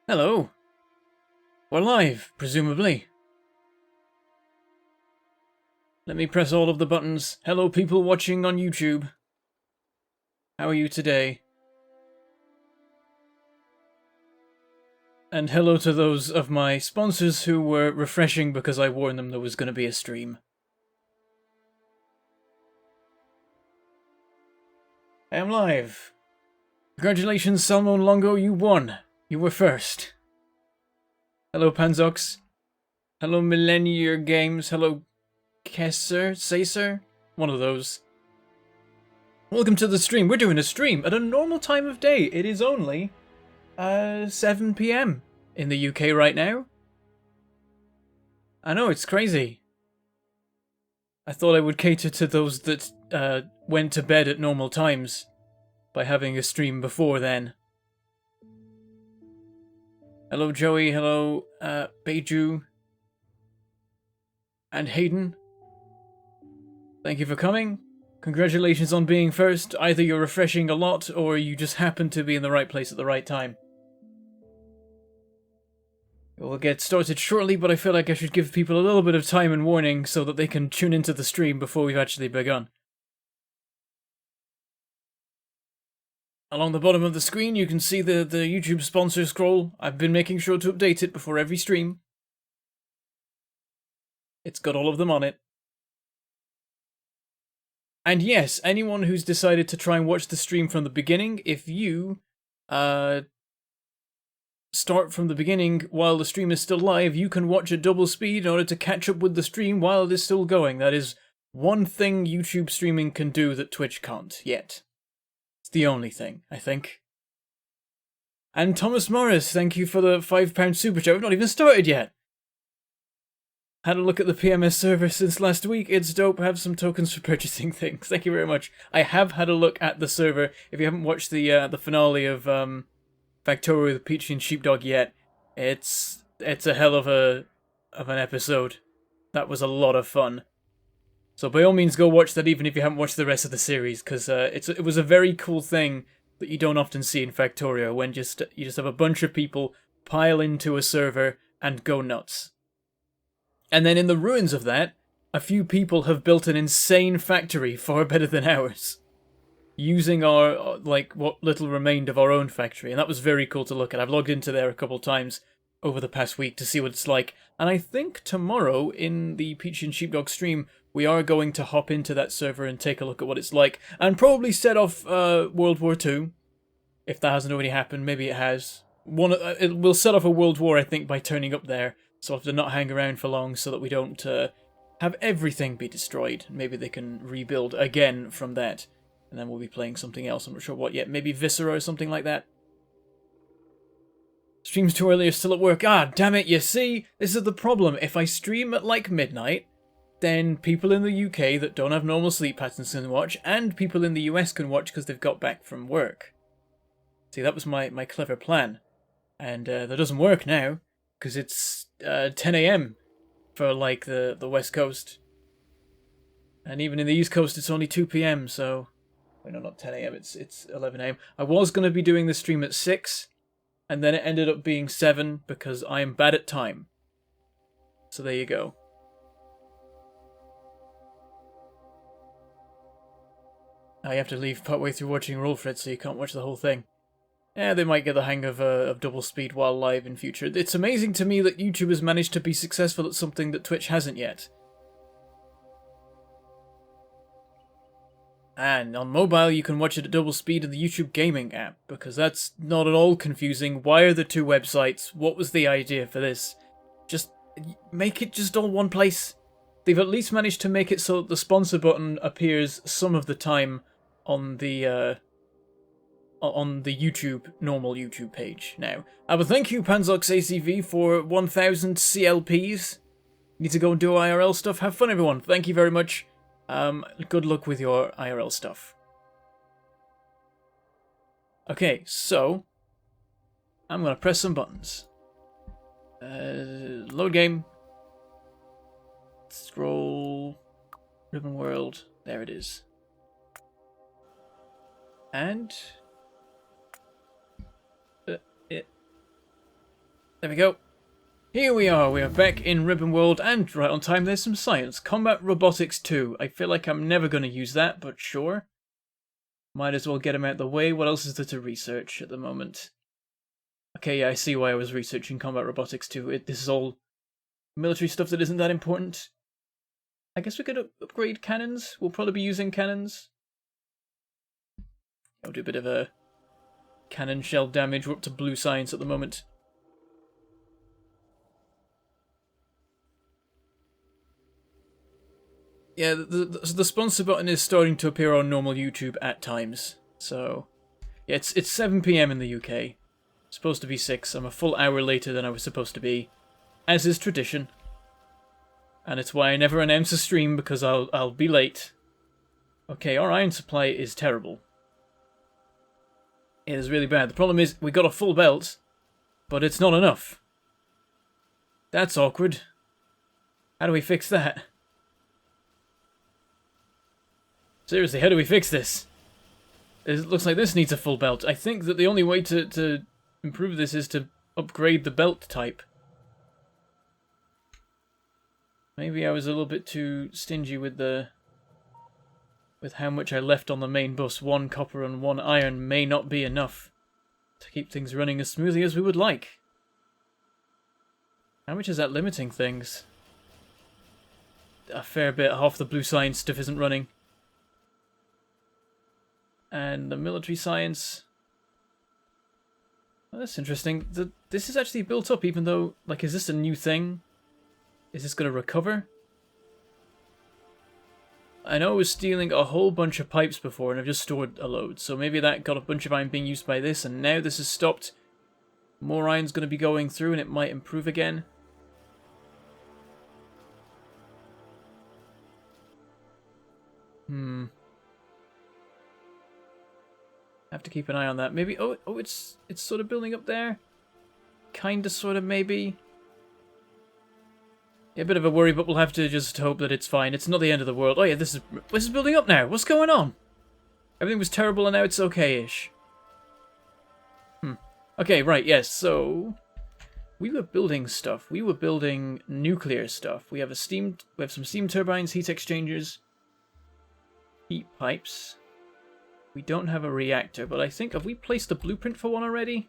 Hello. We're live, presumably. Let me press all of the buttons. Hello, people watching on YouTube. How are you today? And hello to those of my sponsors who were refreshing because I warned them there was going to be a stream. I am live. Congratulations, Salmon Longo, you won. You were first. Hello, Panzox. Hello, Millennier Games. Hello, Kesser? Sacer? One of those. Welcome to the stream. We're doing a stream at a normal time of day. It is only 7 PM in the UK right now. I know, it's crazy. I thought I would cater to those that went to bed at normal times by having a stream before then. Hello, Joey. Hello, Beiju. And Hayden. Thank you for coming. Congratulations on being first. Either you're refreshing a lot, or you just happen to be in the right place at the right time. We'll get started shortly, but I feel like I should give people a little bit of time and warning so that they can tune into the stream before we've actually begun. Along the bottom of the screen, you can see the YouTube sponsor scroll. I've been making sure to update it before every stream. It's got all of them on it. And yes, anyone who's decided to try and watch the stream from the beginning, if you start from the beginning while the stream is still live, you can watch at double speed in order to catch up with the stream while it is still going. That is one thing YouTube streaming can do that Twitch can't yet. It's the only thing, I think. And Thomas Morris, thank you for the £5 super chat. We've not even started yet. Had a look at the PMS server since last week. It's dope. Have some tokens for purchasing things. Thank you very much. I have had a look at the server. If you haven't watched the finale of Factorio the Peachy and Sheepdog yet, it's a hell of an episode. That was a lot of fun. So by all means go watch that even if you haven't watched the rest of the series, because it was a very cool thing that you don't often see in Factorio, when you just have a bunch of people pile into a server and go nuts. And then in the ruins of that, a few people have built an insane factory far better than ours, using our, like, what little remained of our own factory, and that was very cool to look at. I've logged into there a couple times over the past week to see what it's like, and I think tomorrow in the Peach and Sheepdog stream, we are going to hop into that server and take a look at what it's like, and probably set off World War II, if that hasn't already happened. Maybe it has. It will set off a world war, I think, by turning up there, so I'll have to not hang around for long so that we don't have everything be destroyed. Maybe they can rebuild again from that. And then we'll be playing something else. I'm not sure what yet. Maybe Viscera or something like that. Stream's too early, still at work. Ah, damn it, you see? This is the problem. If I stream at like midnight, then people in the UK that don't have normal sleep patterns can watch, and people in the US can watch because they've got back from work. See, that was my clever plan. And that doesn't work now, because it's 10 AM for like the West Coast. And even in the East Coast it's only 2 PM, so... Wait, no, not 10 AM, it's 11 AM. I was going to be doing the stream at 6, and then it ended up being 7, because I am bad at time. So there you go. Now you have to leave partway through watching Rollfred, so you can't watch the whole thing. Yeah, they might get the hang of double speed while live in future. It's amazing to me that YouTube has managed to be successful at something that Twitch hasn't yet. And on mobile, you can watch it at double speed in the YouTube Gaming app, because that's not at all confusing. Why are there two websites? What was the idea for this? Just make it just all one place. They've at least managed to make it so that the sponsor button appears some of the time on the YouTube, normal YouTube page now. But thank you, Panzox ACV, for 1,000 CLPs. Need to go and do IRL stuff. Have fun, everyone. Thank you very much. Good luck with your IRL stuff. Okay, so I'm gonna press some buttons. Load game. Scroll. Ribbonworld. There it is. And There we go. Here we are back in Ribbonworld, and right on time there's some science. Combat Robotics 2. I feel like I'm never going to use that, but sure. Might as well get him out of the way. What else is there to research at the moment? Okay, yeah, I see why I was researching Combat Robotics 2. This is all military stuff that isn't that important. I guess we could upgrade cannons. We'll probably be using cannons. I'll do a bit of a cannon shell damage. We're up to blue science at the moment. Yeah, the sponsor button is starting to appear on normal YouTube at times. So, yeah, it's 7 PM in the UK. It's supposed to be 6. I'm a full hour later than I was supposed to be, as is tradition. And it's why I never announce a stream, because I'll be late. Okay, our iron supply is terrible. It is really bad. The problem is we got a full belt, but it's not enough. That's awkward. How do we fix that? Seriously, how do we fix this? It looks like this needs a full belt. I think that the only way to improve this is to upgrade the belt type. Maybe I was a little bit too stingy with how much I left on the main bus. 1 copper and 1 iron may not be enough to keep things running as smoothly as we would like. How much is that limiting things? A fair bit. Half the blue science stuff isn't running. And the military science... Oh, that's interesting. This is actually built up, even though... Like, is this a new thing? Is this going to recover? I know I was stealing a whole bunch of pipes before, and I've just stored a load. So maybe that got a bunch of iron being used by this, and now this has stopped. More iron's going to be going through, and it might improve again. Have to keep an eye on that. Maybe... Oh, it's sort of building up there. Kinda, sort of, maybe. Yeah, a bit of a worry, but we'll have to just hope that it's fine. It's not the end of the world. Oh yeah, this is building up now. What's going on? Everything was terrible and now it's okay-ish. Okay, right, yes, so... We were building stuff. We were building nuclear stuff. We have some steam turbines, heat exchangers, heat pipes. We don't have a reactor, but I think... Have we placed a blueprint for one already?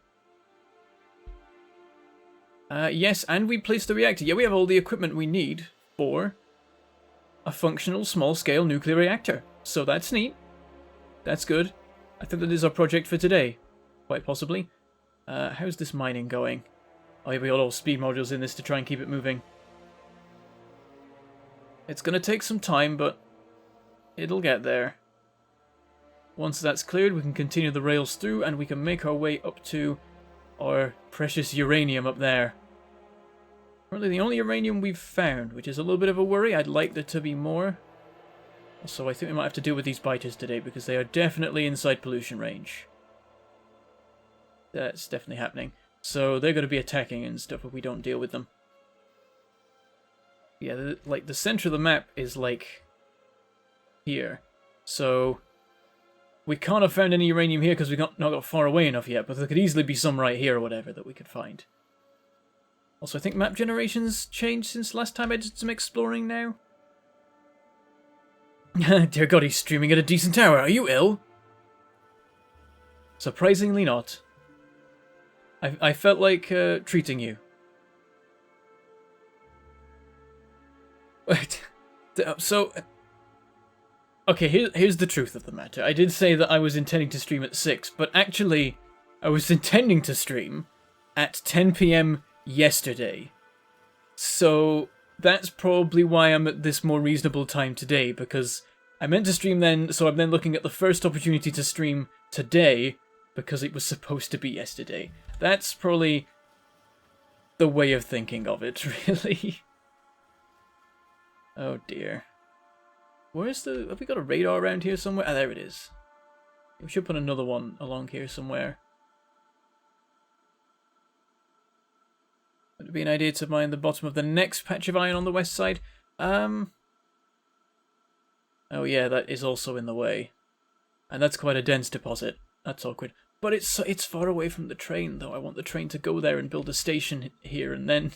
Yes, and we placed the reactor. Yeah, we have all the equipment we need for a functional small-scale nuclear reactor. So that's neat. That's good. I think that is our project for today. Quite possibly. How's this mining going? Oh yeah, we got all speed modules in this to try and keep it moving. It's going to take some time, but it'll get there. Once that's cleared, we can continue the rails through, and we can make our way up to our precious uranium up there. Currently the only uranium we've found, which is a little bit of a worry. I'd like there to be more. Also, I think we might have to deal with these biters today, because they are definitely inside pollution range. That's definitely happening. So they're going to be attacking and stuff if we don't deal with them. Yeah, like the center of the map is like here. So we can't have found any uranium here because we've not got far away enough yet, but there could easily be some right here or whatever that we could find. Also, I think map generation's changed since last time I did some exploring now. Dear God, he's streaming at a decent hour. Are you ill? Surprisingly not. I felt like treating you. Wait. So... Okay, here's the truth of the matter. I did say that I was intending to stream at 6, but actually, I was intending to stream at 10 PM yesterday. So, that's probably why I'm at this more reasonable time today, because I meant to stream then, so I'm then looking at the first opportunity to stream today, because it was supposed to be yesterday. That's probably the way of thinking of it, really. Oh dear. Where's the... Have we got a radar around here somewhere? Ah, there it is. We should put another one along here somewhere. Would it be an idea to mine the bottom of the next patch of iron on the west side? Oh yeah, that is also in the way. And that's quite a dense deposit. That's awkward. But it's far away from the train, though. I want the train to go there and build a station here and then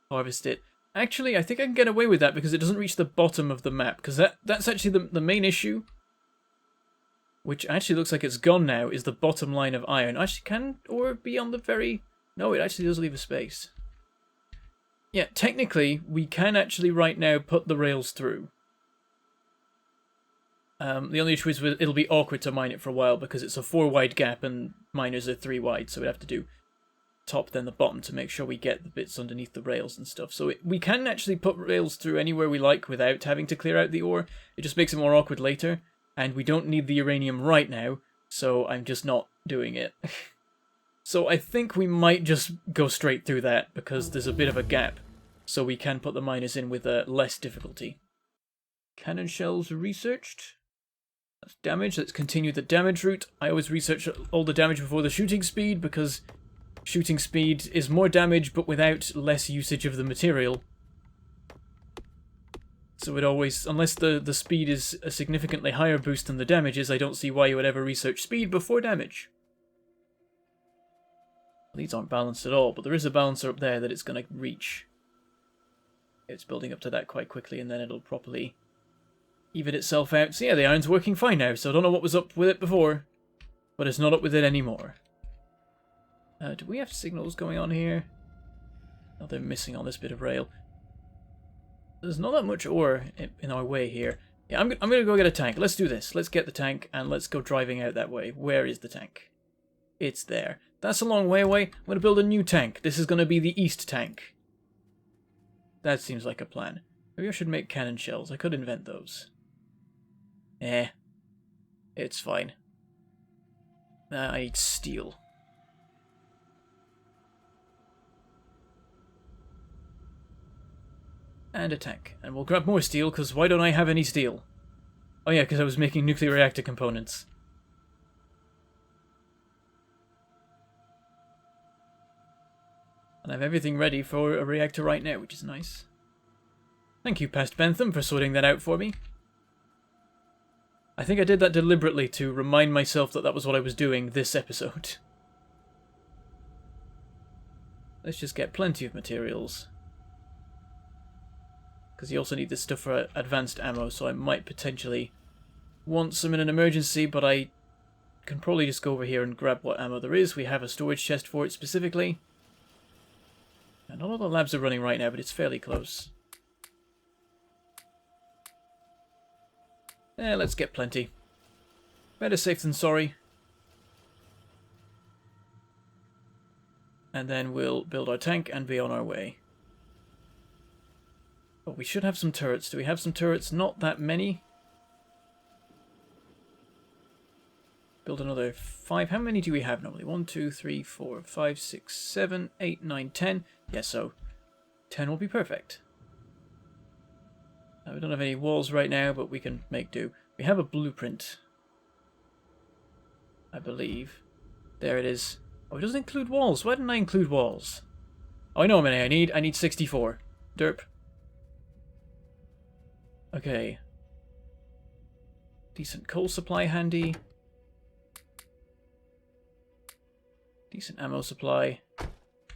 harvest it. Actually, I think I can get away with that because it doesn't reach the bottom of the map, because that's actually the main issue, which actually looks like it's gone now, is the bottom line of iron. Actually, can ore be on the very... No, it actually does leave a space. Yeah, technically, we can actually right now put the rails through. The only issue is it'll be awkward to mine it for a while because it's a 4 wide gap and miners are 3 wide, so we'd have to do top then the bottom to make sure we get the bits underneath the rails and stuff. So we can actually put rails through anywhere we like without having to clear out the ore. It just makes it more awkward later, and we don't need the uranium right now, so I'm just not doing it. So I think we might just go straight through that because there's a bit of a gap, so we can put the miners in with less difficulty. Cannon shells researched. That's damage. Let's continue the damage route. I always research all the damage before the shooting speed because shooting speed is more damage but without less usage of the material. So it always, unless the speed is a significantly higher boost than the damage is, I don't see why you would ever research speed before damage. These aren't balanced at all, but there is a balancer up there that it's going to reach. It's building up to that quite quickly and then it'll properly even itself out. So yeah, the iron's working fine now, so I don't know what was up with it before, but it's not up with it anymore. Do we have signals going on here? Oh, they're missing on this bit of rail. There's not that much ore in our way here. Yeah, I'm going to go get a tank. Let's do this. Let's get the tank and let's go driving out that way. Where is the tank? It's there. That's a long way away. I'm going to build a new tank. This is going to be the east tank. That seems like a plan. Maybe I should make cannon shells. I could invent those. It's fine. I need steel. And a tank. And we'll grab more steel, because why don't I have any steel? Oh yeah, because I was making nuclear reactor components. And I have everything ready for a reactor right now, which is nice. Thank you, Past Bentham, for sorting that out for me. I think I did that deliberately to remind myself that that was what I was doing this episode. Let's just get plenty of materials. Because you also need this stuff for advanced ammo, so I might potentially want some in an emergency, but I can probably just go over here and grab what ammo there is. We have a storage chest for it specifically. And not all the labs are running right now, but it's fairly close. Let's get plenty. Better safe than sorry. And then we'll build our tank and be on our way. Oh, we should have some turrets. Do we have some turrets? Not that many. Build another 5. How many do we have normally? 1, 2, 3, 4, 5, 6, 7, 8, 9, 10. Yeah, so 10 will be perfect. We don't have any walls right now, but we can make do. We have a blueprint, I believe. There it is. Oh, it doesn't include walls. Why didn't I include walls? Oh, I know how many I need. I need 64. Derp. Okay. Decent coal supply handy. Decent ammo supply. Are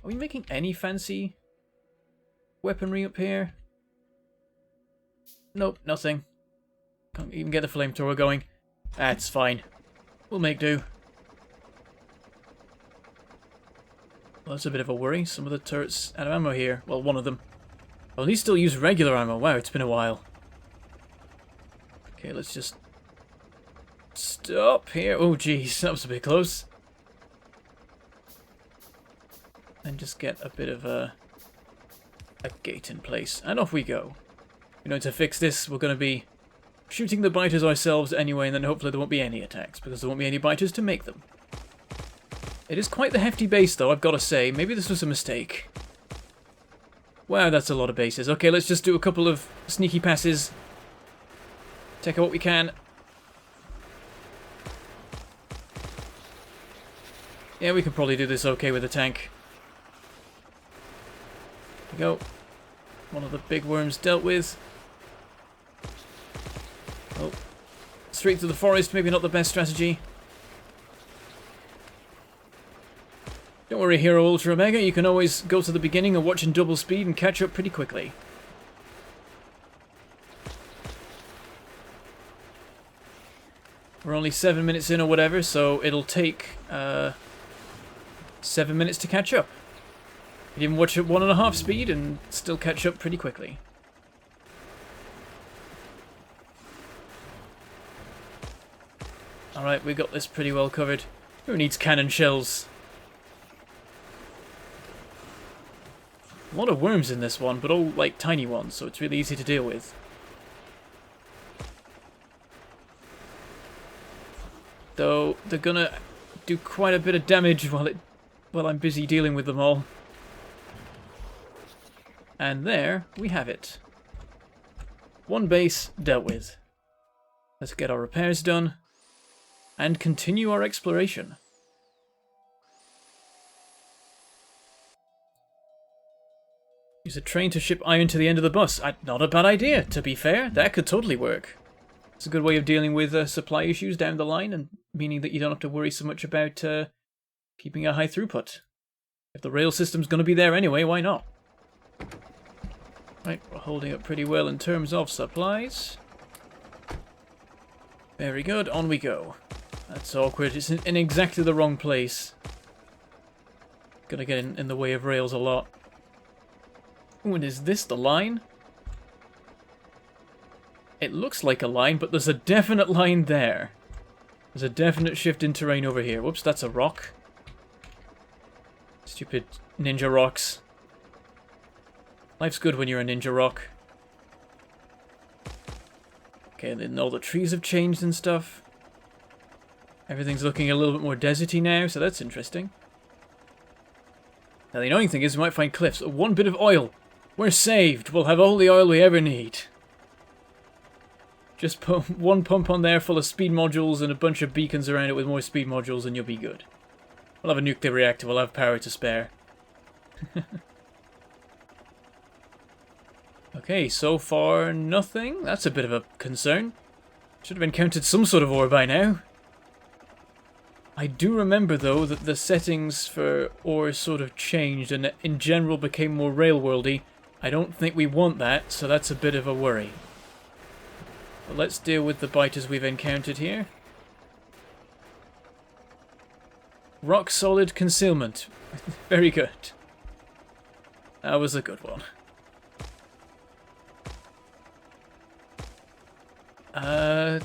we making any fancy weaponry up here? Nope, nothing. Can't even get the flamethrower going. That's fine. We'll make do. Well, that's a bit of a worry. Some of the turrets out of ammo here. Well, one of them. Well, these still use regular ammo. Wow, it's been a while. Okay, let's just stop here. Oh, jeez, that was a bit close. And just get a bit of a gate in place. And off we go. You know, to fix this, we're going to be shooting the biters ourselves anyway, and then hopefully there won't be any attacks, because there won't be any biters to make them. It is quite the hefty base, though, I've got to say. Maybe this was a mistake. Wow, that's a lot of bases. Okay, let's just do a couple of sneaky passes. Take out what we can. Yeah, we can probably do this okay with the tank. There we go. One of the big worms dealt with. Oh. Straight through the forest, maybe not the best strategy. Don't worry, Hero Ultra Omega, you can always go to the beginning and watch in double speed and catch up pretty quickly. We're only 7 minutes in or whatever, so it'll take 7 minutes to catch up. You can even watch at 1.5 speed and still catch up pretty quickly. Alright, we got this pretty well covered. Who needs cannon shells? A lot of worms in this one, but all like tiny ones, so it's really easy to deal with. Though they're gonna do quite a bit of damage while I'm busy dealing with them all. And there we have it. One base dealt with. Let's get our repairs done and continue our exploration. Use a train to ship iron to the end of the bus. Not a bad idea, to be fair. That could totally work. It's a good way of dealing with supply issues down the line, and meaning that you don't have to worry so much about keeping a high throughput. If the rail system's going to be there anyway, why not? Right, we're holding up pretty well in terms of supplies. Very good, on we go. That's awkward, it's in exactly the wrong place. Gonna get in the way of rails a lot. Ooh, and is this the line? It looks like a line, but there's a definite line there. There's a definite shift in terrain over here. Whoops, that's a rock. Stupid ninja rocks. Life's good when you're a ninja rock. Okay, and then all the trees have changed and stuff. Everything's looking a little bit more deserty now, so that's interesting. Now the annoying thing is we might find cliffs. One bit of oil. We're saved. We'll have all the oil we ever need. Just put one pump on there full of speed modules and a bunch of beacons around it with more speed modules and you'll be good. We'll have a nuclear reactor. We'll have power to spare. Okay, so far nothing. That's a bit of a concern. Should have encountered some sort of ore by now. I do remember, though, that the settings for ore sort of changed and in general became more railworldy. I don't think we want that, so that's a bit of a worry. But let's deal with the biters we've encountered here. Rock solid concealment. Very good. That was a good one.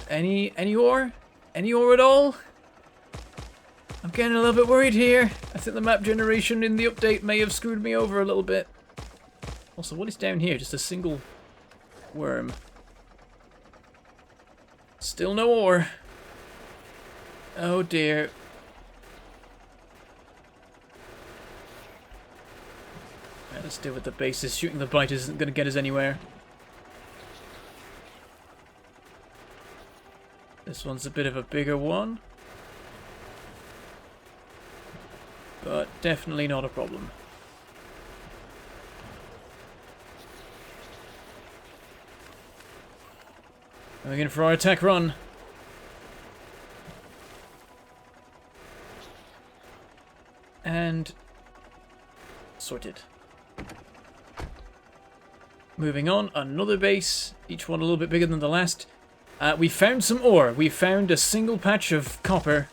Any ore? Any ore at all? I'm getting a little bit worried here. I think the map generation in the update may have screwed me over a little bit. Also, what is down here? Just a single worm. Still no ore. Oh dear. Right, let's deal with the bases. Shooting the biters isn't going to get us anywhere. This one's a bit of a bigger one. But definitely not a problem. Going in for our attack run. And sorted. Moving on, another base, each one a little bit bigger than the last. We found some ore. We found a single patch of copper.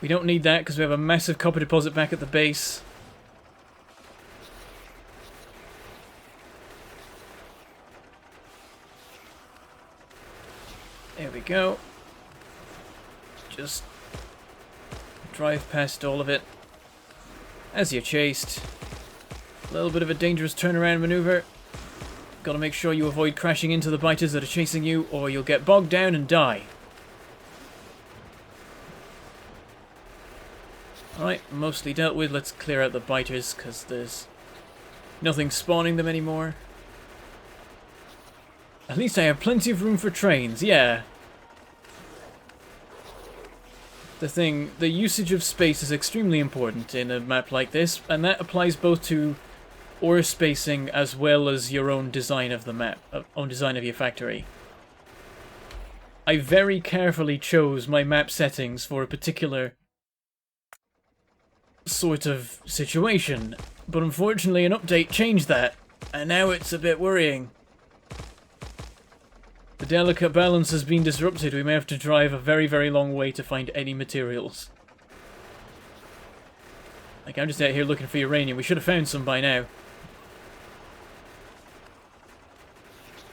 We don't need that because we have a massive copper deposit back at the base. There we go. Just drive past all of it as you're chased. A little bit of a dangerous turnaround maneuver. Gotta make sure you avoid crashing into the biters that are chasing you or you'll get bogged down and die. Alright, mostly dealt with. Let's clear out the biters because there's nothing spawning them anymore. At least I have plenty of room for trains, yeah. The usage of space is extremely important in a map like this, and that applies both to ore spacing as well as your own design of the map, own design of your factory. I very carefully chose my map settings for a particular sort of situation. But unfortunately an update changed that, and now it's a bit worrying. The delicate balance has been disrupted. We may have to drive a very, very long way to find any materials. Like, I'm just out here looking for uranium. We should have found some by now.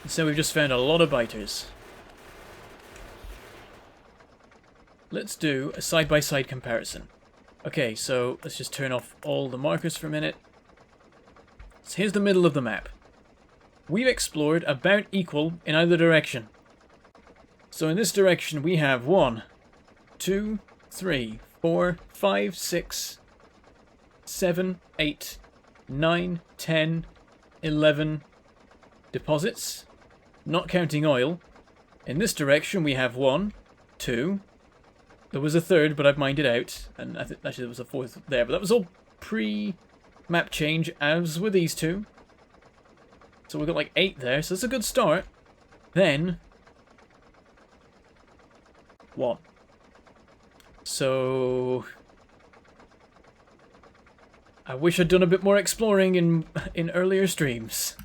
So we've just found a lot of biters. Let's do a side-by-side comparison. Okay, so let's just turn off all the markers for a minute. So here's the middle of the map. We've explored about equal in either direction. So in this direction we have 1, 2, 3, 4, 5, 6, 7, 8, 9, 10, 11 deposits, not counting oil. In this direction we have 1, 2, there was a third but I've mined it out, and I think actually there was a fourth there, but that was all pre-map change, as were these two. So we've got like 8 there, so that's a good start. Then 1. So I wish I'd done a bit more exploring in earlier streams.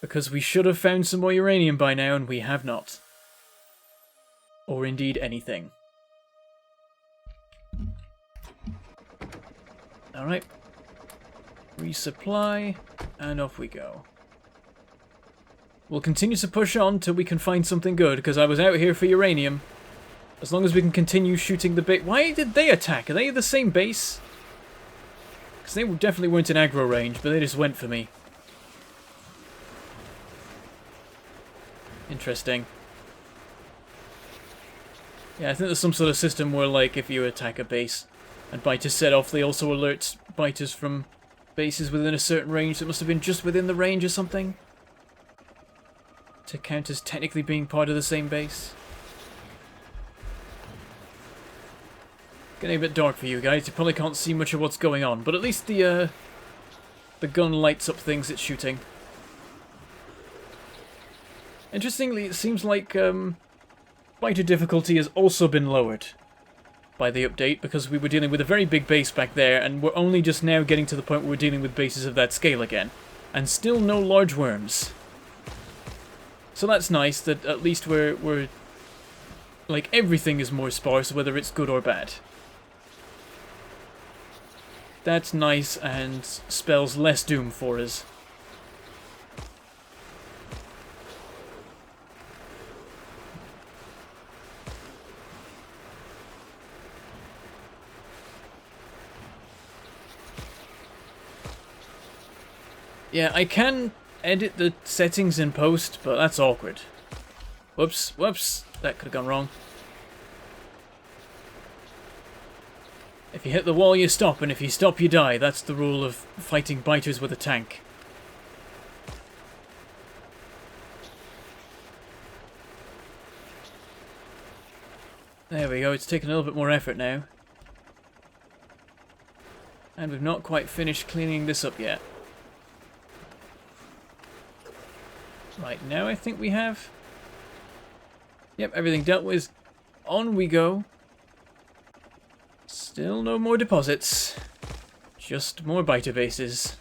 Because we should have found some more uranium by now, and we have not. Or indeed anything. Alright. Resupply, and off we go. We'll continue to push on till we can find something good, because I was out here for uranium. As long as we can continue shooting the bait. Why did they attack? Are they the same base? Because they definitely weren't in aggro range, but they just went for me. Interesting. Yeah, I think there's some sort of system where, like, if you attack a base and biters set off, they also alert biters from bases within a certain range. That must have been just within the range or something, to count as technically being part of the same base. Getting a bit dark for you guys. You probably can't see much of what's going on, but at least the gun lights up things it's shooting. Interestingly, it seems like fighter difficulty has also been lowered by the update, because we were dealing with a very big base back there, and we're only just now getting to the point where we're dealing with bases of that scale again. And still no large worms. So that's nice that at least we're like, everything is more sparse, whether it's good or bad. That's nice and spells less doom for us. Yeah, I can edit the settings in post, but that's awkward. Whoops, whoops, that could have gone wrong. If you hit the wall, you stop, and if you stop, you die. That's the rule of fighting biters with a tank. There we go, it's taken a little bit more effort now. And we've not quite finished cleaning this up yet. Right, now I think we have. Yep, everything dealt with. On we go. Still no more deposits. Just more biter bases.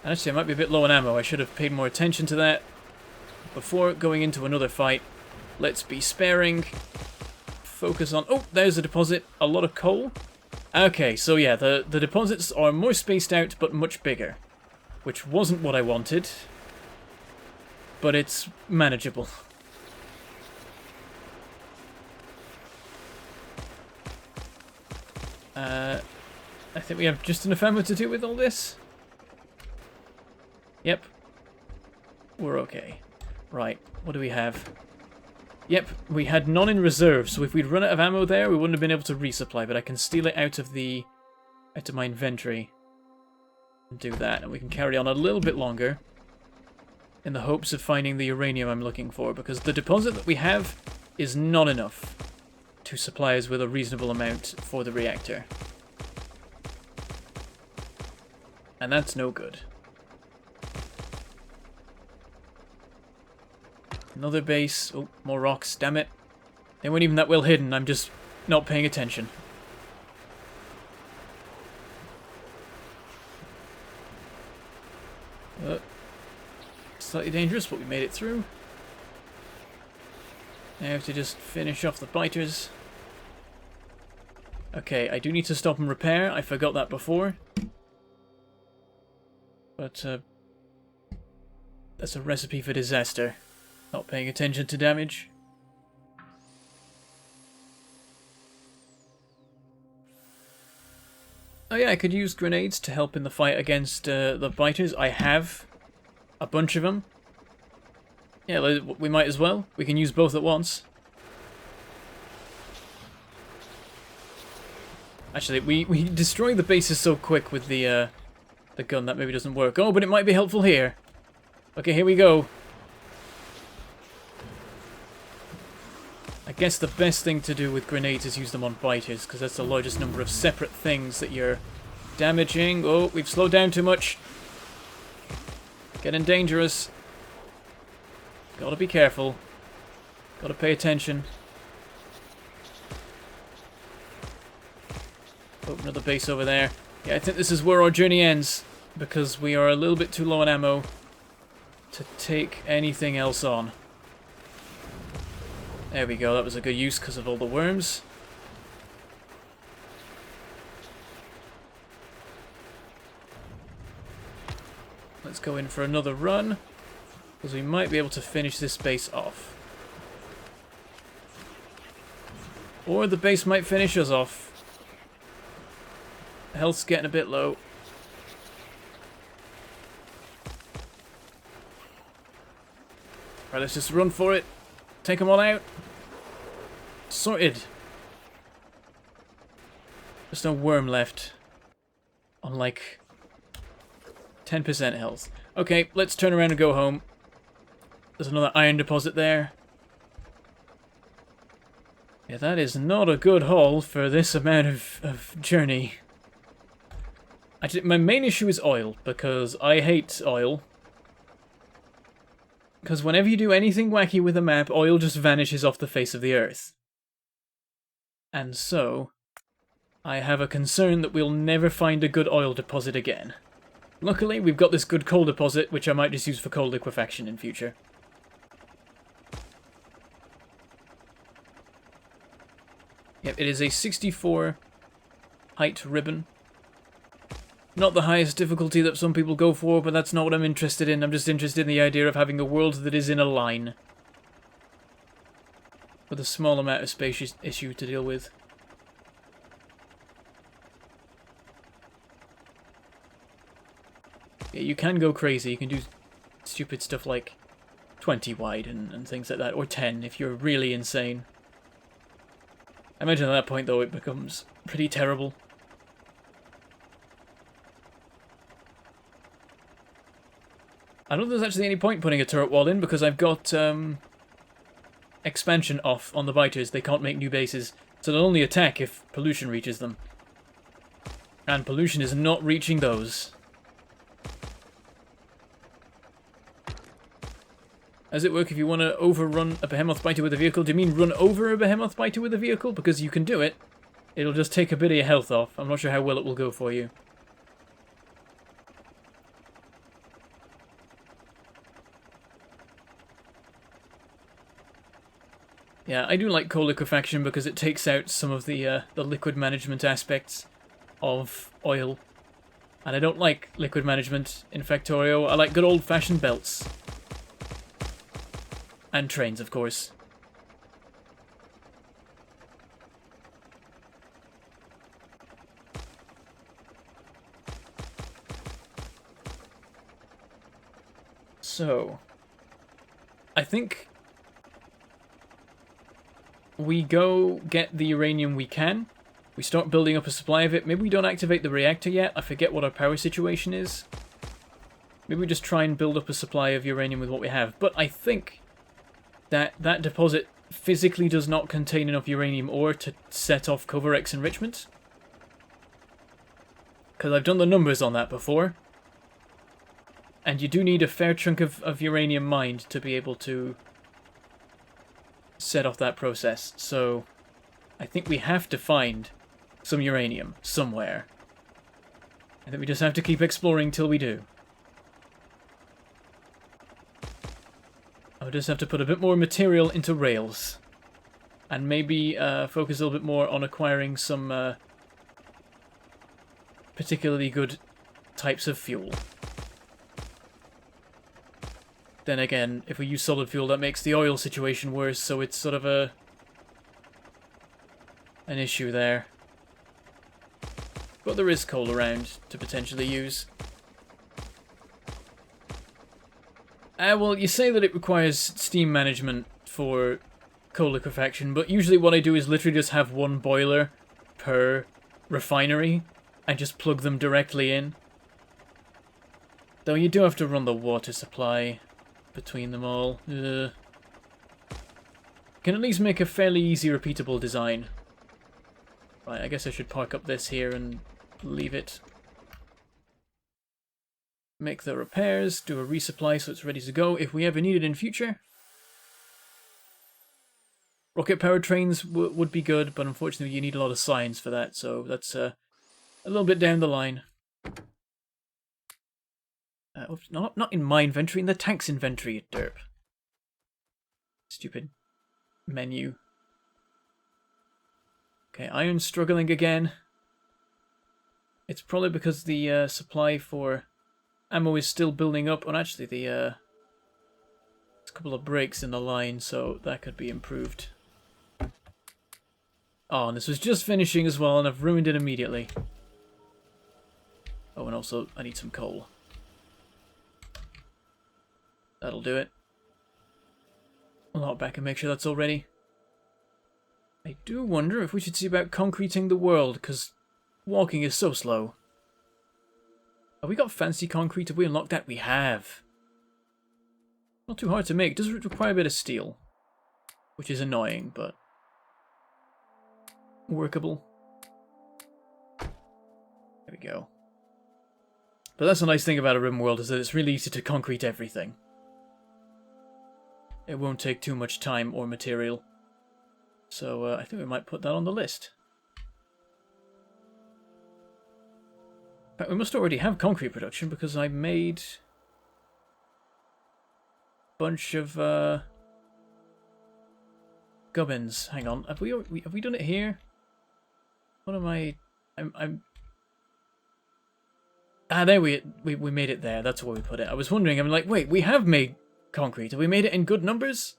Actually, I might be a bit low on ammo. I should have paid more attention to that before going into another fight. Let's be sparing. Focus on... Oh, there's a deposit. A lot of coal. Okay, so yeah, the deposits are more spaced out, but much bigger. Which wasn't what I wanted. But it's manageable. I think we have just enough ammo to do with all this. Yep. We're okay. Right, what do we have? Yep, we had none in reserve, so if we'd run out of ammo there, we wouldn't have been able to resupply, but I can steal it out of my inventory. And do that, and we can carry on a little bit longer in the hopes of finding the uranium I'm looking for, because the deposit that we have is not enough to supply us with a reasonable amount for the reactor. And that's no good. Another base. Oh, more rocks, damn it. They weren't even that well hidden, I'm just not paying attention. Slightly dangerous, but we made it through. Now I have to just finish off the biters. Okay, I do need to stop and repair. I forgot that before. But, that's a recipe for disaster. Not paying attention to damage. Oh yeah, I could use grenades to help in the fight against the biters. I have a bunch of them. Yeah, we might as well. We can use both at once. Actually, we destroy the bases so quick with the gun that maybe doesn't work. Oh, but it might be helpful here. Okay, here we go. I guess the best thing to do with grenades is use them on biters, because that's the largest number of separate things that you're damaging. Oh, we've slowed down too much. Getting dangerous. Gotta be careful. Gotta pay attention. Oh, another base over there. Yeah, I think this is where our journey ends, because we are a little bit too low on ammo to take anything else on. There we go, that was a good use because of all the worms. Let's go in for another run, because we might be able to finish this base off. Or the base might finish us off. Health's getting a bit low. Right, let's just run for it. Take them all out. Sorted. There's no worm left. On like 10% health. Okay, let's turn around and go home. There's another iron deposit there. Yeah, that is not a good haul for this amount of journey. Actually, my main issue is oil, because I hate oil. Because whenever you do anything wacky with a map, oil just vanishes off the face of the earth. And so, I have a concern that we'll never find a good oil deposit again. Luckily, we've got this good coal deposit, which I might just use for coal liquefaction in future. Yep, it is a 64 height ribbon. Not the highest difficulty that some people go for, but that's not what I'm interested in. I'm just interested in the idea of having a world that is in a line. With a small amount of space issue to deal with. Yeah, you can go crazy. You can do stupid stuff like 20 wide and things like that. Or 10 if you're really insane. I imagine at that point, though, it becomes pretty terrible. I don't think there's actually any point putting a turret wall in, because I've got expansion off on the biters. They can't make new bases, so they'll only attack if pollution reaches them. And pollution is not reaching those. How does it work if you want to overrun a behemoth biter with a vehicle? Do you mean run over a behemoth biter with a vehicle? Because you can do it. It'll just take a bit of your health off. I'm not sure how well it will go for you. Yeah, I do like coal liquefaction because it takes out some of the liquid management aspects of oil. And I don't like liquid management in Factorio. I like good old-fashioned belts. And trains, of course. So, I think we go get the uranium we can. We start building up a supply of it. Maybe we don't activate the reactor yet. I forget what our power situation is. Maybe we just try and build up a supply of uranium with what we have. But I think that that deposit physically does not contain enough uranium ore to set off cover X enrichment. Because I've done the numbers on that before. And you do need a fair chunk of uranium mined to be able to set off that process. So I think we have to find some uranium somewhere. I think we just have to keep exploring till we do. I'll just have to put a bit more material into rails. And maybe focus a little bit more on acquiring some particularly good types of fuel. Then again, if we use solid fuel, that makes the oil situation worse, so it's sort of an issue there. But there is coal around to potentially use. Well, you say that it requires steam management for coal liquefaction, but usually what I do is literally just have one boiler per refinery and just plug them directly in. Though you do have to run the water supply between them all. Can at least make a fairly easy repeatable design. Right, I guess I should park up this here and leave it. Make the repairs, do a resupply so it's ready to go if we ever need it in future. Rocket-powered trains would be good, but unfortunately you need a lot of science for that, so that's a little bit down the line. Not in my inventory, in the tank's inventory, derp. Stupid menu. Okay, iron's struggling again. It's probably because the supply for ammo is still building up. And actually, there's a couple of breaks in the line, so that could be improved. Oh, and this was just finishing as well, and I've ruined it immediately. Oh, and also, I need some coal. That'll do it. I'll hop back and make sure that's all ready. I do wonder if we should see about concreting the world, because walking is so slow. Have we got fancy concrete? Have we unlocked that? We have. Not too hard to make. It does require a bit of steel, which is annoying, but workable. There we go. But that's the nice thing about a Ribbonworld, is that it's really easy to concrete everything. It won't take too much time or material. So I think we might put that on the list. In fact, we must already have concrete production because I made a bunch of gubbins. Hang on, have we done it here? What am I? Ah, there we made it there. That's where we put it. I was wondering. I'm like, wait, we have made concrete. Have we made it in good numbers?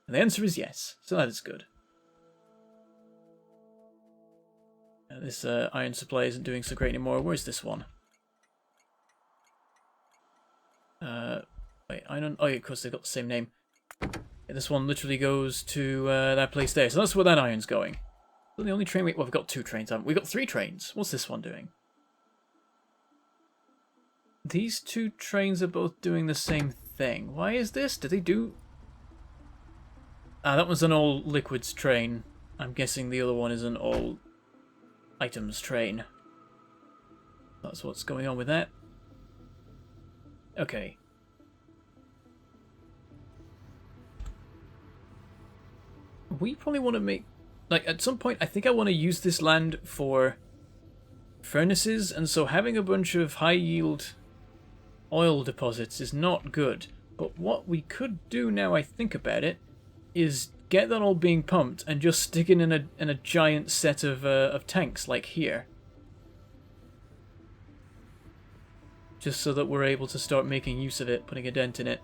And the answer is yes. So that is good. This iron supply isn't doing so great anymore. Where's this one? Wait, iron. Oh, yeah, of course they've got the same name. Yeah, this one literally goes to that place there. So that's where that iron's going. So the only train well, we've got 2 trains, haven't we? We've got 3 trains. What's this one doing? These 2 trains are both doing the same thing. Why is this? Do they do... Ah, that was an all liquids train. I'm guessing the other one is an all items train. That's what's going on with that. Okay. We probably want to make... Like, at some point, I think I want to use this land for furnaces, and so having a bunch of high-yield oil deposits is not good. But what we could do now I think about it is get that all being pumped and just stick it in a giant set of tanks like here. Just so that we're able to start making use of it, putting a dent in it.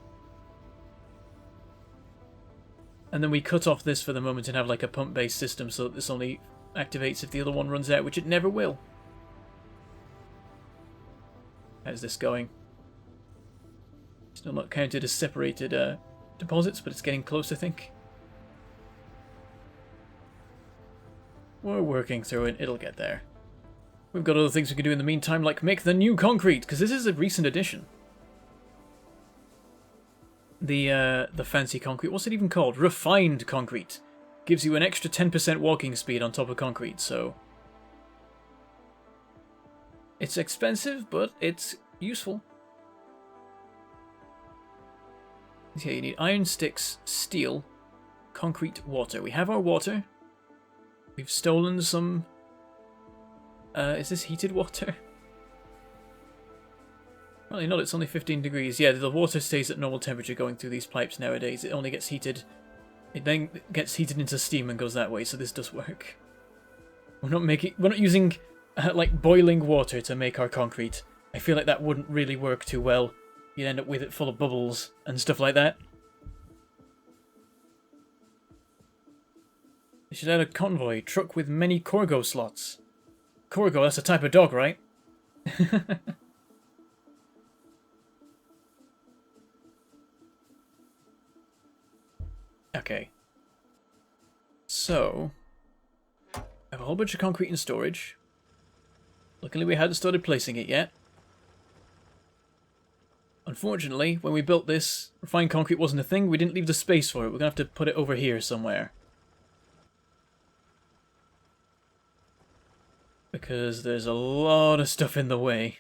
And then we cut off this for the moment and have like a pump-based system so that this only activates if the other one runs out, which it never will. How's this going? Still not counted as separated deposits, but it's getting close, I think. We're working through it. It'll get there. We've got other things we can do in the meantime, like make the new concrete, because this is a recent addition. The fancy concrete, what's it even called? Refined concrete. Gives you an extra 10% walking speed on top of concrete, so... It's expensive, but it's useful. Yeah, you need iron sticks, steel, concrete water. We have our water. We've stolen some... is this heated water? Well, not, it's only 15 degrees. Yeah, the water stays at normal temperature going through these pipes nowadays. It only gets heated. It then gets heated into steam and goes that way, so this does work. We're not using like boiling water to make our concrete. I feel like that wouldn't really work too well. You'd end up with it full of bubbles and stuff like that. They should add a convoy truck with many cargo slots. Cargo, that's a type of dog, right? Okay. So, I have a whole bunch of concrete in storage. Luckily we hadn't started placing it yet. Unfortunately, when we built this, refined concrete wasn't a thing. We didn't leave the space for it. We're going to have to put it over here somewhere. Because there's a lot of stuff in the way.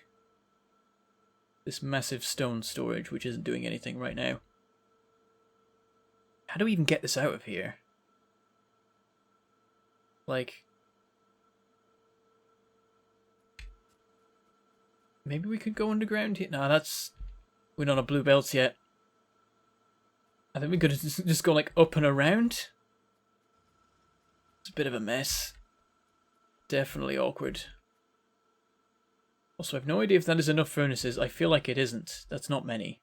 This massive stone storage, which isn't doing anything right now. How do we even get this out of here? Like... maybe we could go underground here? No, that's... we're not on blue belts yet. I think we could just go like up and around. It's a bit of a mess. Definitely awkward. Also, I have no idea if that is enough furnaces. I feel like it isn't. That's not many.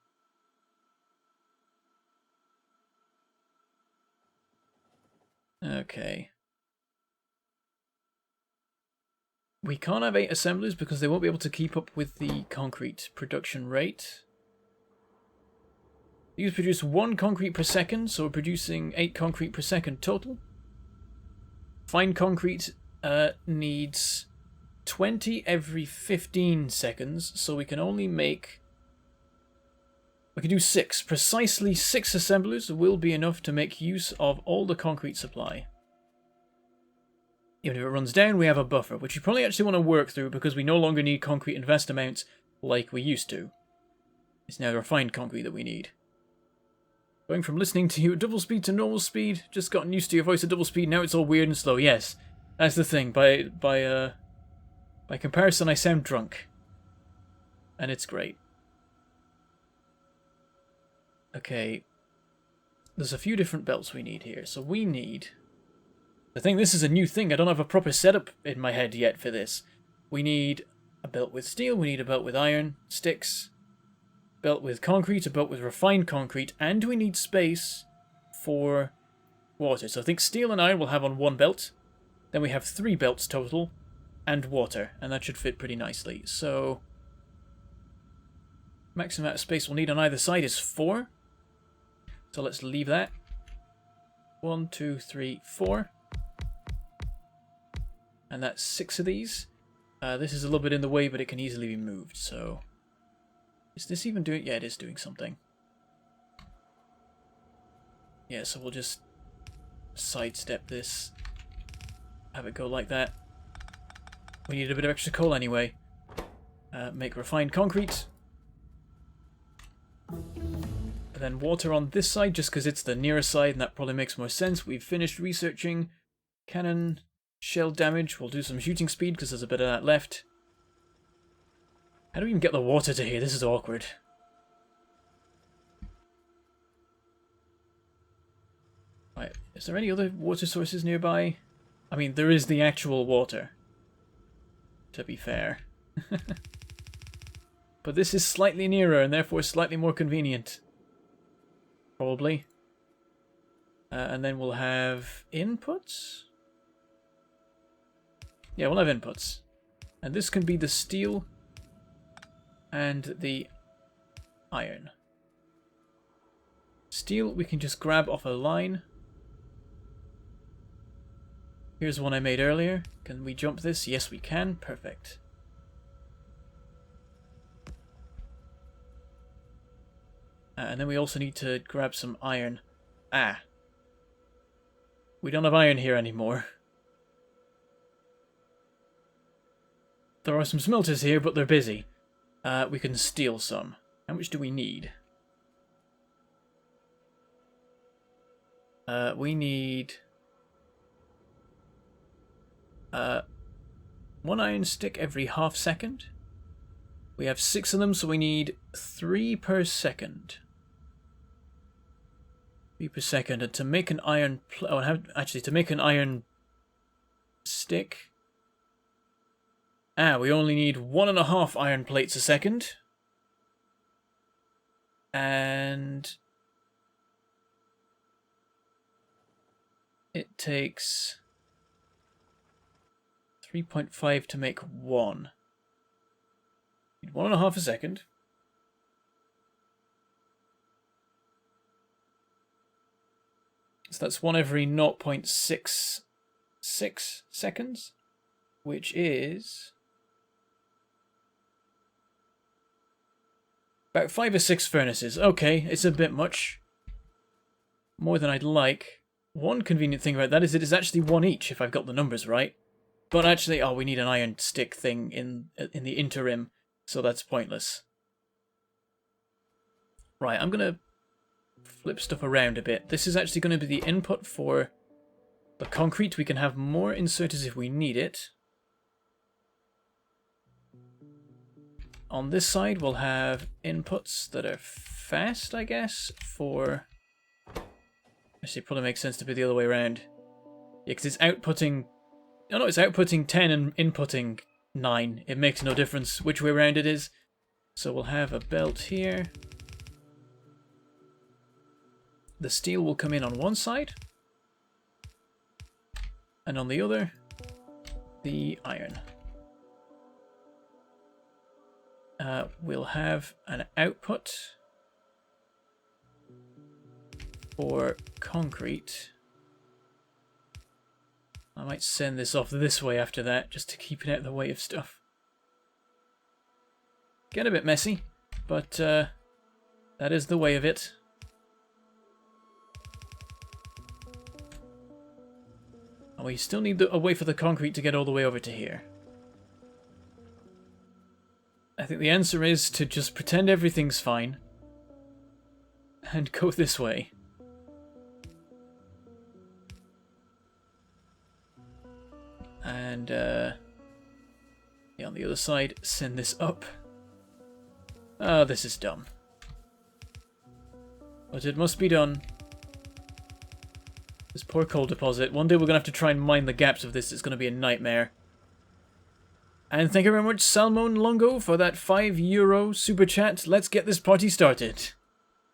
Okay. We can't have 8 assemblers because they won't be able to keep up with the concrete production rate. These produce 1 concrete per second, so we're producing 8 concrete per second total. Fine concrete needs 20 every 15 seconds, so we can only make... we can do 6. Precisely 6 assemblers will be enough to make use of all the concrete supply. Even if it runs down, we have a buffer, which you probably actually want to work through because we no longer need concrete in vast amounts like we used to. It's now the refined concrete that we need. Going from listening to you at double speed to normal speed, just gotten used to your voice at double speed, now it's all weird and slow. Yes, that's the thing. By comparison, I sound drunk. And it's great. Okay. There's a few different belts we need here. So we need... I think this is a new thing. I don't have a proper setup in my head yet for this. We need a belt with steel, we need a belt with iron, sticks, belt with concrete, a belt with refined concrete, and we need space for water. So I think steel and iron we'll have on 1 belt. Then we have 3 belts total, and water, and that should fit pretty nicely. So, maximum amount of space we'll need on either side is 4. So let's leave that. 1, 2, 3, 4. And that's 6 of these. This is a little bit in the way, but it can easily be moved, so... is this even doing... yeah, it is doing something. Yeah, so we'll just sidestep this. Have it go like that. We need a bit of extra coal anyway. Make refined concrete. And then water on this side, just because it's the nearest side, and that probably makes more sense. We've finished researching cannon... shell damage. We'll do some shooting speed because there's a bit of that left. How do we even get the water to here? This is awkward. Right, is there any other water sources nearby? I mean, there is the actual water, to be fair. But this is slightly nearer and therefore slightly more convenient. Probably. And then we'll have inputs? Yeah, we'll have inputs. And this can be the steel and the iron. Steel we can just grab off a line. Here's one I made earlier. Can we jump this? Yes, we can. Perfect. And then we also need to grab some iron. Ah. We don't have iron here anymore. There are some smelters here, but they're busy. We can steal some. How much do we need? We need 1 iron stick every half second. We have 6 of them, so we need 3 per second. 3 per second. And to make an iron... to make an iron stick... we only need 1.5 iron plates a second. And... it takes 3.5 to make 1. Need 1.5 a second. So that's 1 every 0.66 seconds, which is about 5 or 6 furnaces. Okay, it's a bit much. More than I'd like. One convenient thing about that is it is actually 1 each, if I've got the numbers right. But actually, we need an iron stick thing in the interim, so that's pointless. Right, I'm going to flip stuff around a bit. This is actually going to be the input for the concrete. We can have more inserters if we need it. On this side, we'll have inputs that are fast, I guess, for... Actually, it probably makes sense to be the other way around. Yeah, because it's outputting... Oh no, it's outputting 10 and inputting 9. It makes no difference which way around it is. So we'll have a belt here. The steel will come in on one side. And on the other, the iron. We'll have an output for concrete. I might send this off this way after that, just to keep it out of the way of stuff. Get a bit messy, but that is the way of it. And we still need a way for the concrete to get all the way over to here. I think the answer is to just pretend everything's fine and go this way. And on the other side, send this up. Oh, this is dumb. But it must be done. This poor coal deposit. One day we're going to have to try and mine the gaps of this. It's going to be a nightmare. And thank you very much, Salmon Longo, for that €5 super chat. Let's get this party started.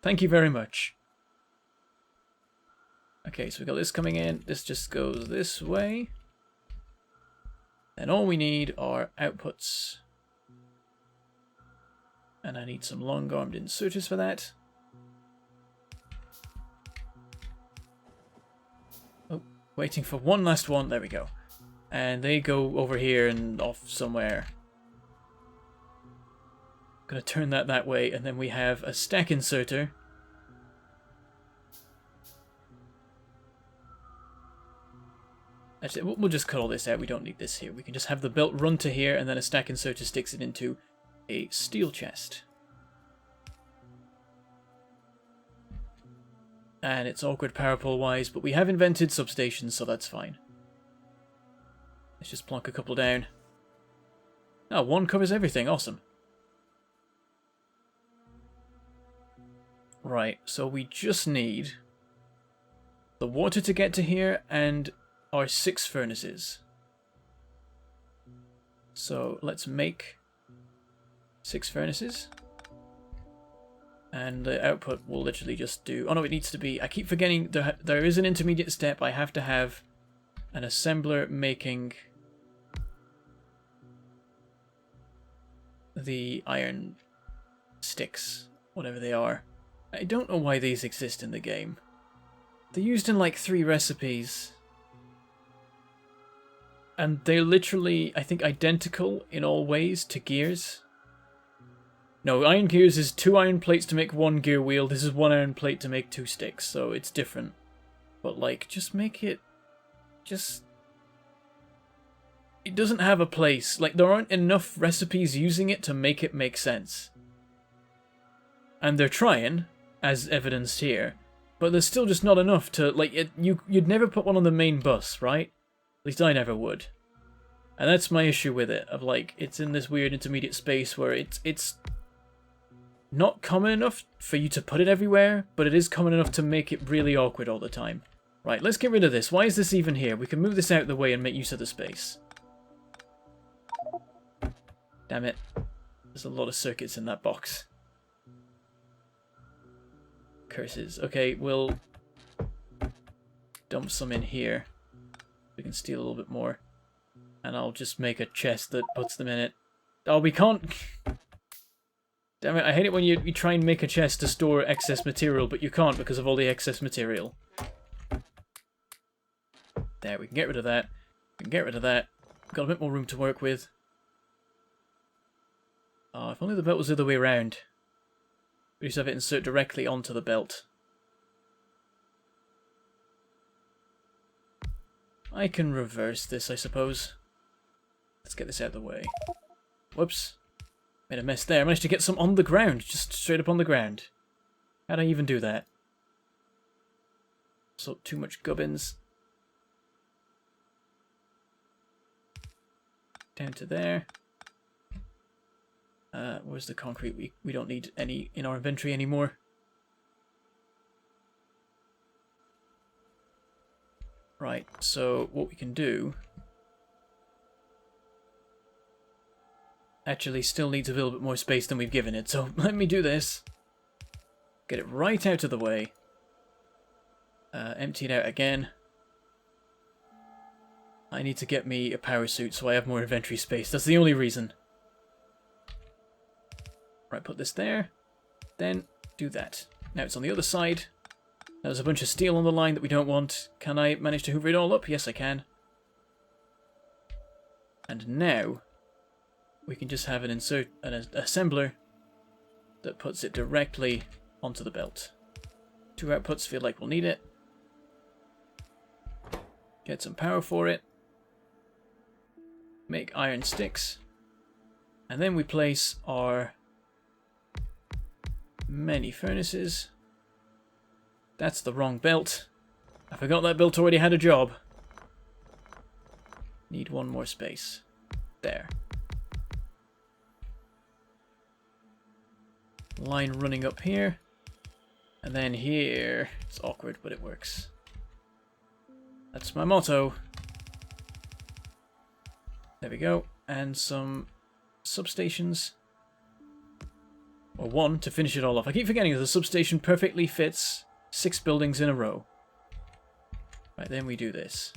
Thank you very much. Okay, so we got this coming in. This just goes this way. And all we need are outputs. And I need some long-armed inserters for that. Oh, waiting for one last one. There we go. And they go over here and off somewhere. Gonna turn that way, and then we have a stack inserter. Actually, we'll just cut all this out. We don't need this here. We can just have the belt run to here, and then a stack inserter sticks it into a steel chest. And it's awkward power pole wise, but we have invented substations, so that's fine. Let's just plonk a couple down. Oh, one covers everything. Awesome. Right, so we just need the water to get to here and our 6 furnaces. So let's make 6 furnaces. And the output will literally just do... Oh no, it needs to be... I keep forgetting there is an intermediate step. I have to have an assembler making the iron sticks, whatever they are. I don't know why these exist in the game. They're used in like 3 recipes. And they're literally, I think, identical in all ways to gears. No, iron gears is 2 iron plates to make 1 gear wheel. This is 1 iron plate to make 2 sticks, so it's different. But like, just make it... It doesn't have a place. Like, there aren't enough recipes using it to make it make sense. And they're trying, as evidenced here. But there's still just not enough to, like, you'd never put one on the main bus, right? At least I never would. And that's my issue with it, of like, it's in this weird intermediate space where it's not common enough for you to put it everywhere, but it is common enough to make it really awkward all the time. Right, let's get rid of this. Why is this even here? We can move this out of the way and make use of the space. Damn it. There's a lot of circuits in that box. Curses. Okay, we'll dump some in here. We can steal a little bit more. And I'll just make a chest that puts them in it. Oh, we can't... Damn it, I hate it when you try and make a chest to store excess material, but you can't because of all the excess material. There, we can get rid of that. We can get rid of that. We've got a bit more room to work with. Oh, if only the belt was the other way around. We just have it insert directly onto the belt. I can reverse this, I suppose. Let's get this out of the way. Whoops. Made a mess there. I managed to get some on the ground. Just straight up on the ground. How'd I even do that? So too much gubbins. Down to there. Where's the concrete? We don't need any in our inventory anymore. Right, so what we can do... Actually still needs a little bit more space than we've given it, so let me do this. Get it right out of the way. Empty it out again. I need to get me a power suit so I have more inventory space. That's the only reason. Right, put this there. Then do that. Now it's on the other side. There's a bunch of steel on the line that we don't want. Can I manage to hoover it all up? Yes, I can. And now we can just have an assembler that puts it directly onto the belt. 2 outputs, feel like we'll need it. Get some power for it. Make iron sticks. And then we place our many furnaces. That's the wrong belt. I forgot that belt already had a job. Need one more space. There. Line running up here. And then here. It's awkward, but it works. That's my motto. There we go. And some substations. Or one to finish it all off. I keep forgetting that the substation perfectly fits 6 buildings in a row. Right, then we do this.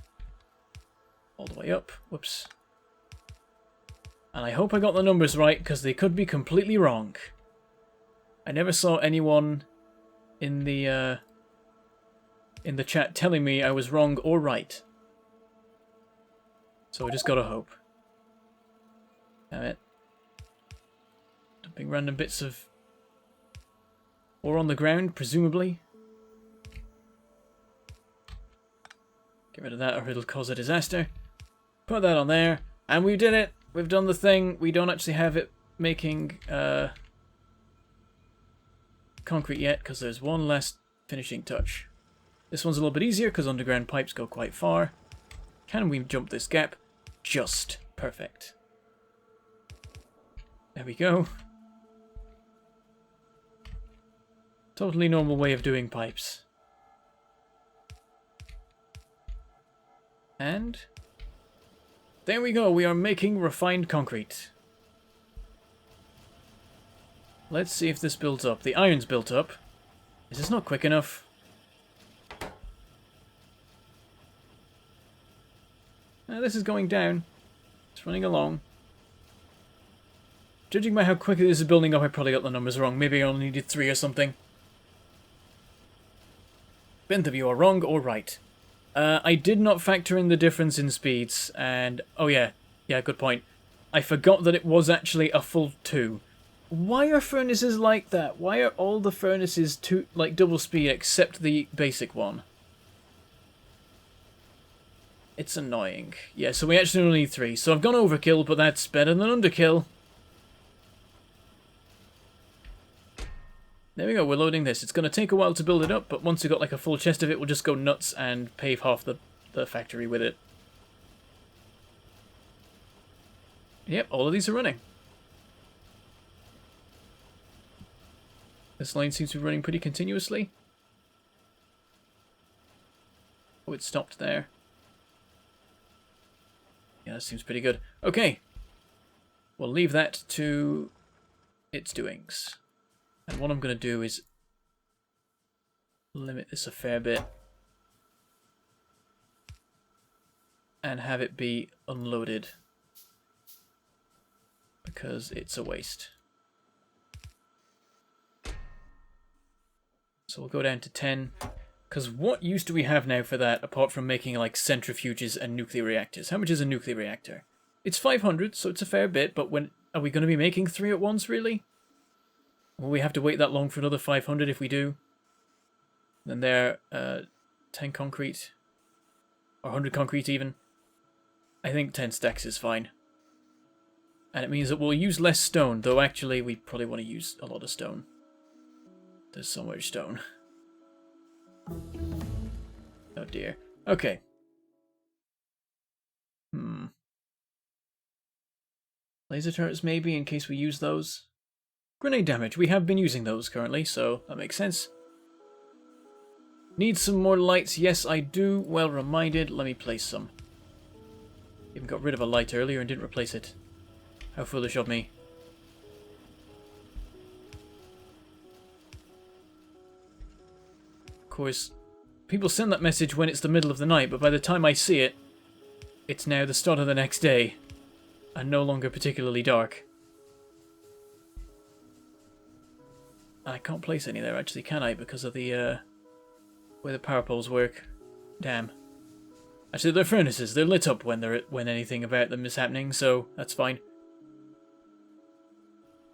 All the way up. Whoops. And I hope I got the numbers right, because they could be completely wrong. I never saw anyone in the chat telling me I was wrong or right. So I just gotta hope. Damn it. Dumping random bits of ore on the ground, presumably. Get rid of that or it'll cause a disaster. Put that on there. And we did it! We've done the thing. We don't actually have it making concrete yet, because there's one last finishing touch. This one's a little bit easier, because underground pipes go quite far. Can we jump this gap? Just perfect. There we go. Totally normal way of doing pipes. And there we go, we are making refined concrete. Let's see if this builds up. The iron's built up. Is this not quick enough? This is going down. It's running along. Judging by how quickly this is building up, I probably got the numbers wrong. Maybe I only needed 3 or something. Both of you are wrong or right. I did not factor in the difference in speeds, and... Oh yeah, good point. I forgot that it was actually a full 2. Why are furnaces like that? Why are all the furnaces like double speed except the basic one? It's annoying. Yeah, so we actually only need 3. So I've gone overkill, but that's better than underkill. There we go, we're loading this. It's going to take a while to build it up, but once we've got like a full chest of it, we'll just go nuts and pave half the factory with it. Yep, all of these are running. This line seems to be running pretty continuously. Oh, it stopped there. Yeah, that seems pretty good. Okay. We'll leave that to its doings. And what I'm going to do is limit this a fair bit. And have it be unloaded. Because it's a waste. So we'll go down to 10. Because what use do we have now for that, apart from making like centrifuges and nuclear reactors? How much is a nuclear reactor? It's 500, so it's a fair bit, but when are we going to be making 3 at once, really? Will we have to wait that long for another 500 if we do? Then they're 10 concrete. Or 100 concrete even. I think 10 stacks is fine. And it means that we'll use less stone, though actually we probably want to use a lot of stone. There's so much stone. Oh dear. Okay. Laser turrets maybe, in case we use those. Grenade damage. We have been using those currently, so that makes sense. Need some more lights? Yes, I do. Well reminded. Let me place some. Even got rid of a light earlier and didn't replace it. How foolish of me. Of course, people send that message when it's the middle of the night, but by the time I see it, it's now the start of the next day, and no longer particularly dark. I can't place any there, actually, can I? Because of the, where the power poles work. Damn. Actually, they're furnaces. They're lit up when anything about them is happening, so that's fine.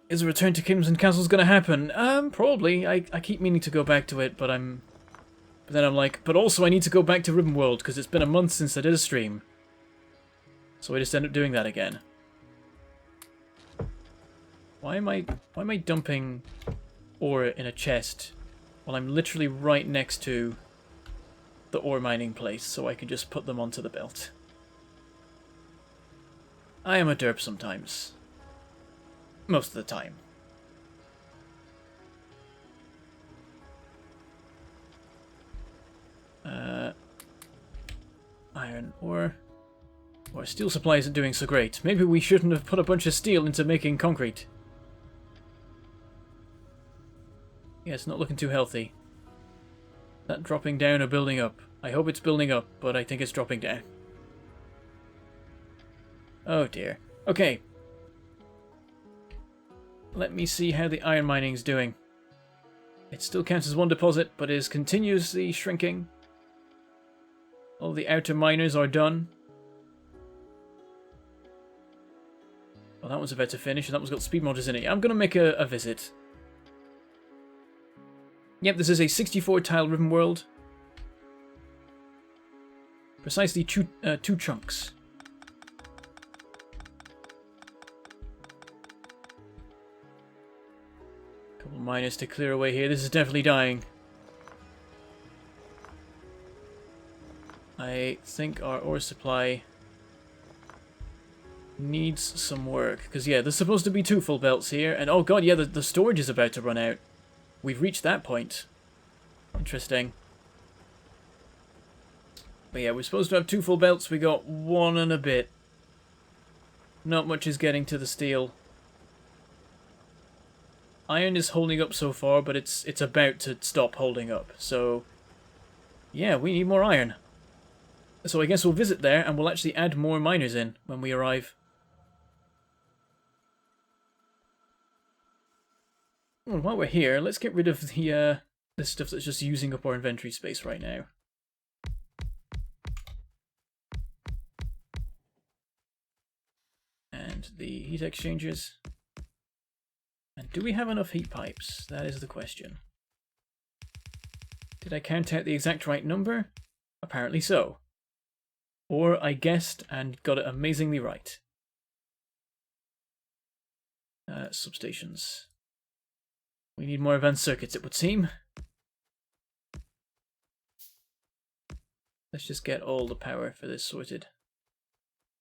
Is a return to Crimson Castles going to happen? Probably. I keep meaning to go back to it, but then I'm like, but also I need to go back to Ribbonworld, because it's been a month since I did a stream. So I just end up doing that again. Why am I dumping ore in a chest while I'm literally right next to the ore mining place, so I can just put them onto the belt? I am a derp sometimes. Most of the time. Iron ore. Our steel supply isn't doing so great. Maybe we shouldn't have put a bunch of steel into making concrete. Yeah, it's not looking too healthy. That dropping down or building up? I hope it's building up, but I think it's dropping down. Oh dear. Okay. Let me see how the iron mining's doing. It still counts as one deposit, but is continuously shrinking. All the outer miners are done. Well, that one's about to finish, and that one's got speed modders in it. I'm going to make a visit. Yep, this is a 64 tile Ribbonworld. Precisely two chunks. Couple of miners to clear away here. This is definitely dying. I think our ore supply needs some work. Because, yeah, there's supposed to be 2 full belts here. And, oh god, yeah, the storage is about to run out. We've reached that point. Interesting. But yeah, we're supposed to have 2 full belts. We got 1 and a bit. Not much is getting to the steel. Iron is holding up so far, but it's about to stop holding up. So, yeah, we need more iron. So I guess we'll visit there, and we'll actually add more miners in when we arrive. Well, while we're here, let's get rid of the stuff that's just using up our inventory space right now. And the heat exchangers. And do we have enough heat pipes? That is the question. Did I count out the exact right number? Apparently so. Or I guessed and got it amazingly right. Substations. We need more advanced circuits, it would seem. Let's just get all the power for this sorted.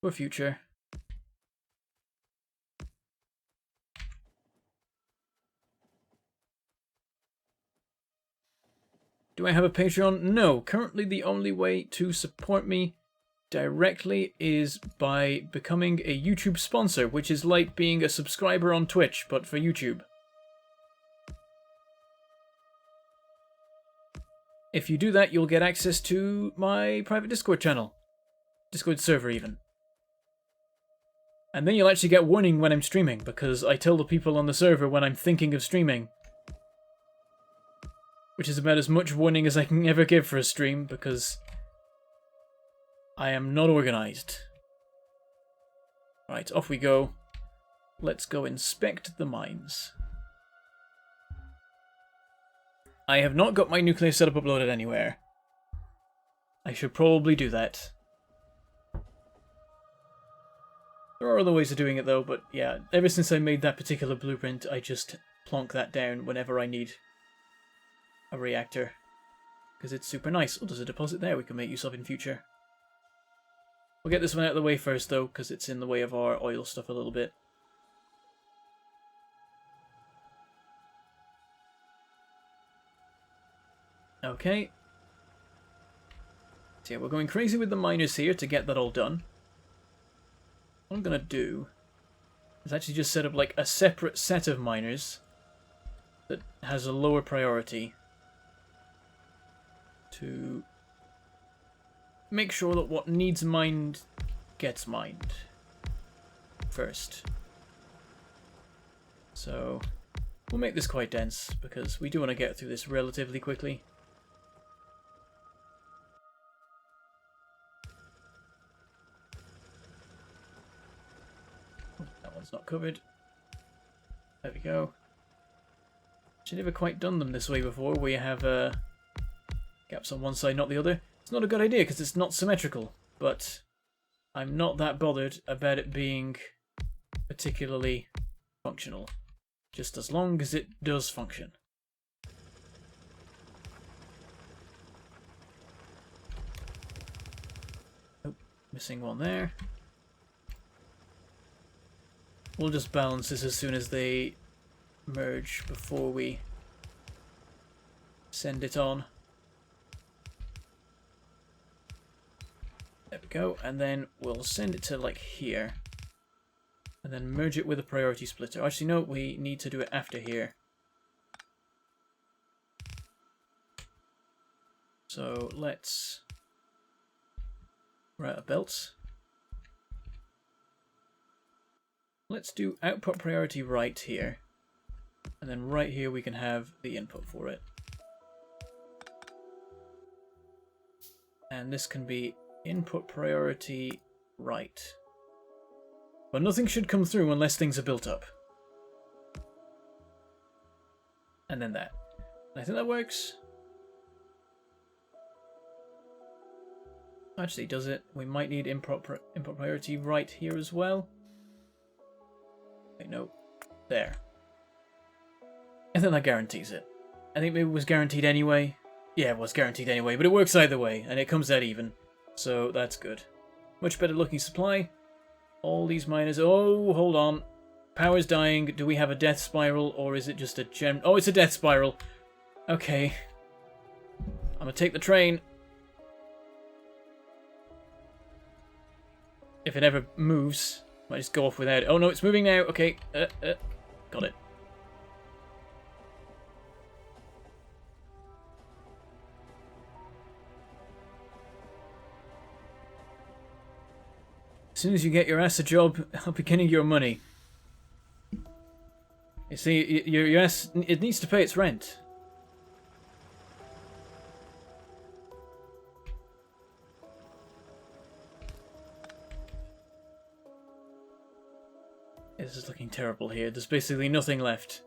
For future. Do I have a Patreon? No. Currently the only way to support me directly is by becoming a YouTube sponsor, which is like being a subscriber on Twitch, but for YouTube. If you do that, you'll get access to my private Discord channel. Discord server, even. And then you'll actually get warning when I'm streaming, because I tell the people on the server when I'm thinking of streaming. Which is about as much warning as I can ever give for a stream, because I am not organized. Right, off we go. Let's go inspect the mines. I have not got my nuclear setup uploaded anywhere. I should probably do that. There are other ways of doing it though, but yeah, ever since I made that particular blueprint, I just plonk that down whenever I need a reactor. Because it's super nice. Oh, there's a deposit there we can make use of in future. We'll get this one out of the way first though, because it's in the way of our oil stuff a little bit. Okay. So yeah, we're going crazy with the miners here to get that all done. What I'm going to do is actually just set up like a separate set of miners that has a lower priority to make sure that what needs mined gets mined first. So we'll make this quite dense because we do want to get through this relatively quickly. That one's not covered. There we go. I've never quite done them this way before, where you have gaps on one side, not the other. It's not a good idea because it's not symmetrical, but I'm not that bothered about it being particularly functional. Just as long as it does function. Oh, missing one there. We'll just balance this as soon as they merge before we send it on. There we go, and then we'll send it to like here. And then merge it with a priority splitter. Actually, no, we need to do it after here. So let's write a belt. Let's do output priority right here. And then right here we can have the input for it. And this can be input priority right. But nothing should come through unless things are built up. And then that. I think that works. Actually, does it? We might need input priority right here as well. Wait, no. There. I think that guarantees it. I think maybe it was guaranteed anyway. Yeah, it was guaranteed anyway, but it works either way, and it comes out even. So that's good. Much better looking supply. All these miners... Oh, hold on. Power's dying. Do we have a death spiral, or is it just a gem... Oh, it's a death spiral. Okay. I'm gonna take the train. If it ever moves, might just go off without it. Oh no, it's moving now. Okay. Got it. As soon as you get your ass a job, I'll be getting your money. You see, your ass, it needs to pay its rent. This is looking terrible here. There's basically nothing left.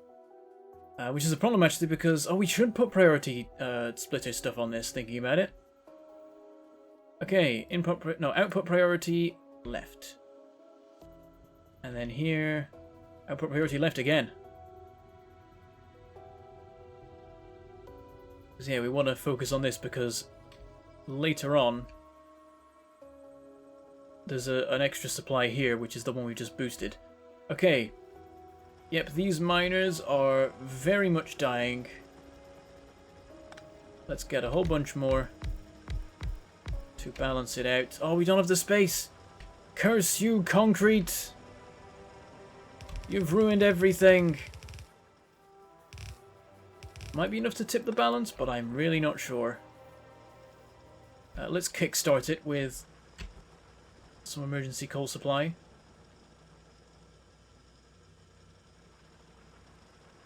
Which is a problem actually because, oh, we should put priority splitter stuff on this, thinking about it. Okay, output priority left. And then here, output priority left again. Yeah, we want to focus on this because later on there's an extra supply here, which is the one we just boosted. Okay. Yep, these miners are very much dying. Let's get a whole bunch more to balance it out. Oh, we don't have the space. Curse you, concrete! You've ruined everything. Might be enough to tip the balance, but I'm really not sure. Let's kickstart it with some emergency coal supply.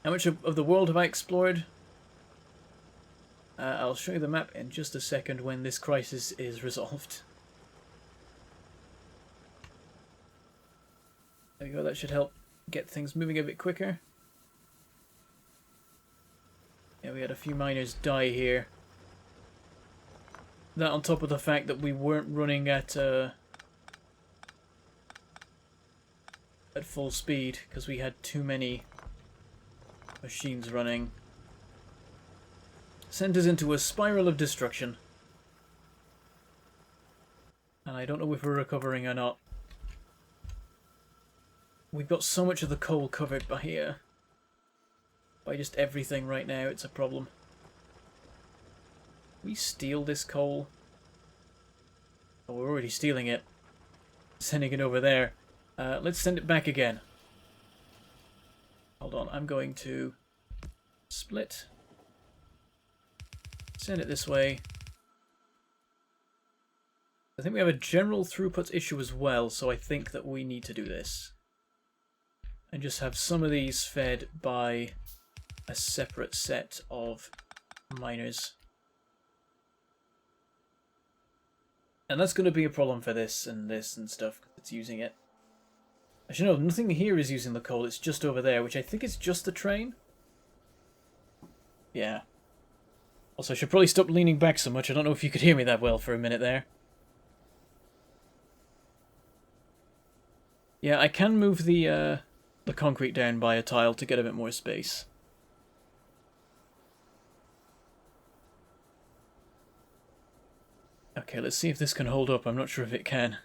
How much of the world have I explored? I'll show you the map in just a second when this crisis is resolved. There we go, that should help get things moving a bit quicker. Yeah, we had a few miners die here. That on top of the fact that we weren't running at full speed because we had too many machines running. Sent us into a spiral of destruction. And I don't know if we're recovering or not. We've got so much of the coal covered by just everything right now, it's a problem. We steal this coal? Oh, we're already stealing it. Sending it over there. Let's send it back again. Hold on, I'm going to split. Send it this way. I think we have a general throughput issue as well, so I think that we need to do this. And just have some of these fed by a separate set of miners. And that's going to be a problem for this and stuff, because it's using it. Actually, no, nothing here is using the coal, it's just over there, which I think is just the train. Yeah. Also, I should probably stop leaning back so much. I don't know if you could hear me that well for a minute there. Yeah, I can move the concrete down by a tile to get a bit more space. Okay, let's see if this can hold up. I'm not sure if it can.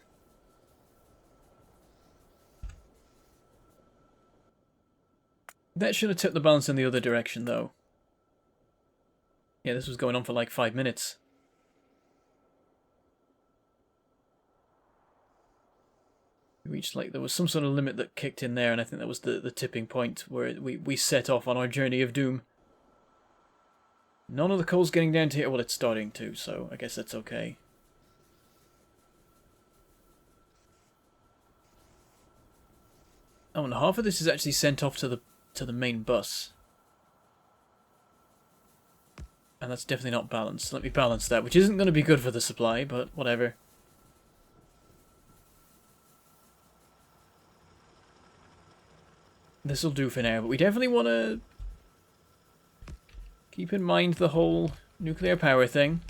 That should have tipped the balance in the other direction, though. Yeah, this was going on for like 5 minutes. We reached, like, there was some sort of limit that kicked in there, and I think that was the tipping point where we set off on our journey of doom. None of the coal's getting down to here. Well, it's starting to, so I guess that's okay. Oh, and half of this is actually sent off to the main bus. And that's definitely not balanced. Let me balance that, which isn't going to be good for the supply, but whatever. This'll do for now, but we definitely want to keep in mind the whole nuclear power thing.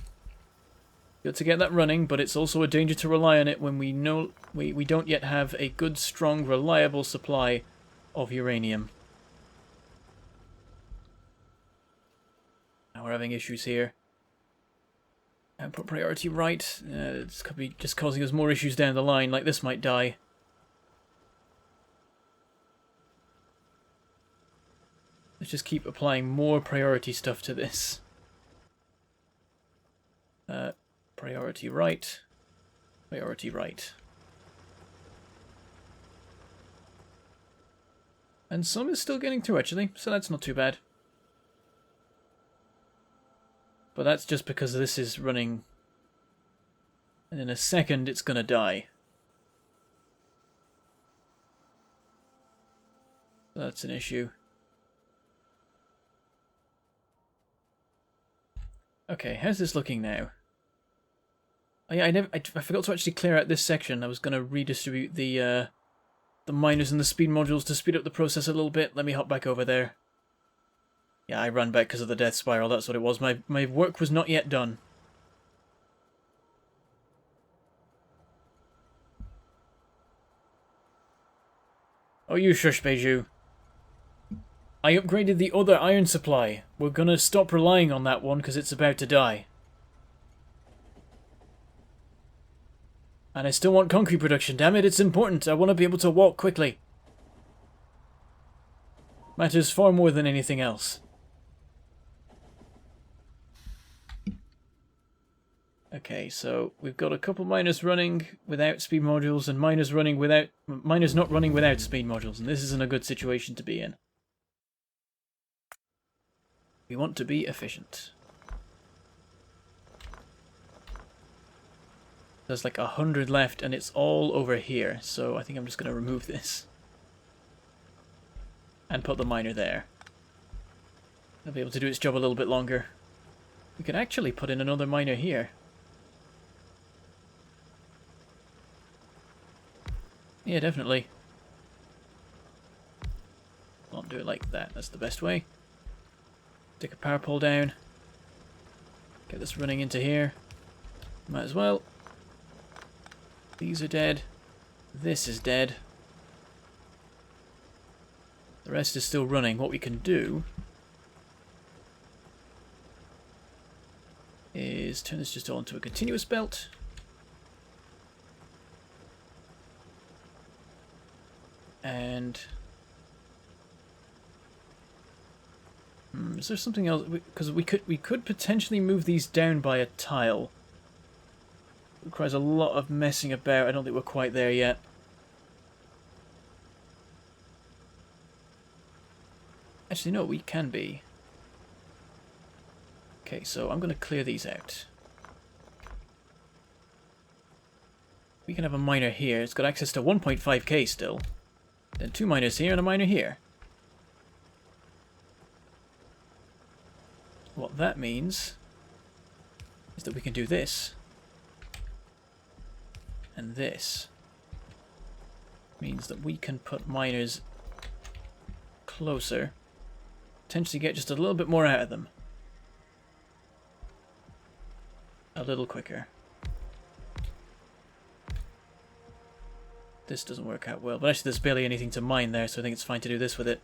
Good to get that running, but it's also a danger to rely on it when we know we don't yet have a good, strong, reliable supply of uranium. Now we're having issues here. And put priority right. It's could be just causing us more issues down the line, like this might die. Let's just keep applying more priority stuff to this. Priority right. Priority right. And some is still getting through, actually, so that's not too bad. But that's just because this is running... And in a second, it's gonna die. That's an issue. Okay, how's this looking now? Oh yeah, I forgot to actually clear out this section. I was going to redistribute the miners and the speed modules to speed up the process a little bit. Let me hop back over there. Yeah, I ran back because of the death spiral. That's what it was. My work was not yet done. Oh, you shush, Beiju. I upgraded the other iron supply. We're gonna stop relying on that one because it's about to die. And I still want concrete production, damn it, it's important. I want to be able to walk quickly. Matters far more than anything else. Okay, so we've got a couple miners running without speed modules and miners not running without speed modules, and this isn't a good situation to be in. We want to be efficient. There's like 100 left and it's all over here, so I think I'm just going to remove this. And put the miner there. It'll be able to do its job a little bit longer. We could actually put in another miner here. Yeah, definitely. Not do it like that, that's the best way. Stick a power pole down. Get this running into here. Might as well. These are dead. This is dead. The rest is still running. What we can do is turn this just all into a continuous belt. And is there something else? Because we could potentially move these down by a tile. It requires a lot of messing about. I don't think we're quite there yet. Actually, no, we can be. Okay, so I'm going to clear these out. We can have a miner here. It's got access to 1.5k still. Then 2 miners here and a miner here. What that means is that we can do this. And this means that we can put miners closer. Potentially get just a little bit more out of them. A little quicker. This doesn't work out well, but actually there's barely anything to mine there, so I think it's fine to do this with it.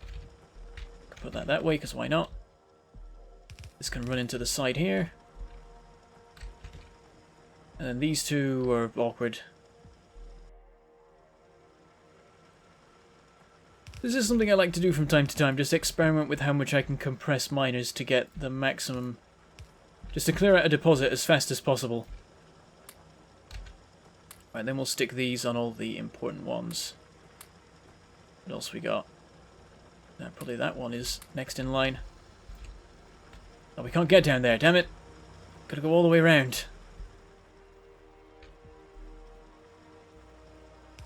Put that way, because why not? This can run into the side here. And then these two are awkward. This is something I like to do from time to time, just experiment with how much I can compress miners to get the maximum, just to clear out a deposit as fast as possible. Right, then we'll stick these on all the important ones. What else we got? Probably that one is next in line. Oh, we can't get down there, damn it! Gotta go all the way around.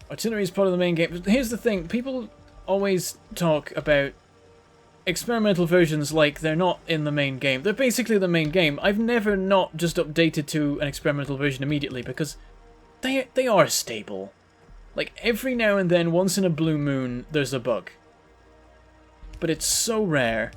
Artillery is part of the main game. Here's the thing, people always talk about experimental versions like they're not in the main game. They're basically the main game. I've never not just updated to an experimental version immediately because they are stable. Like, every now and then, once in a blue moon, there's a bug. But it's so rare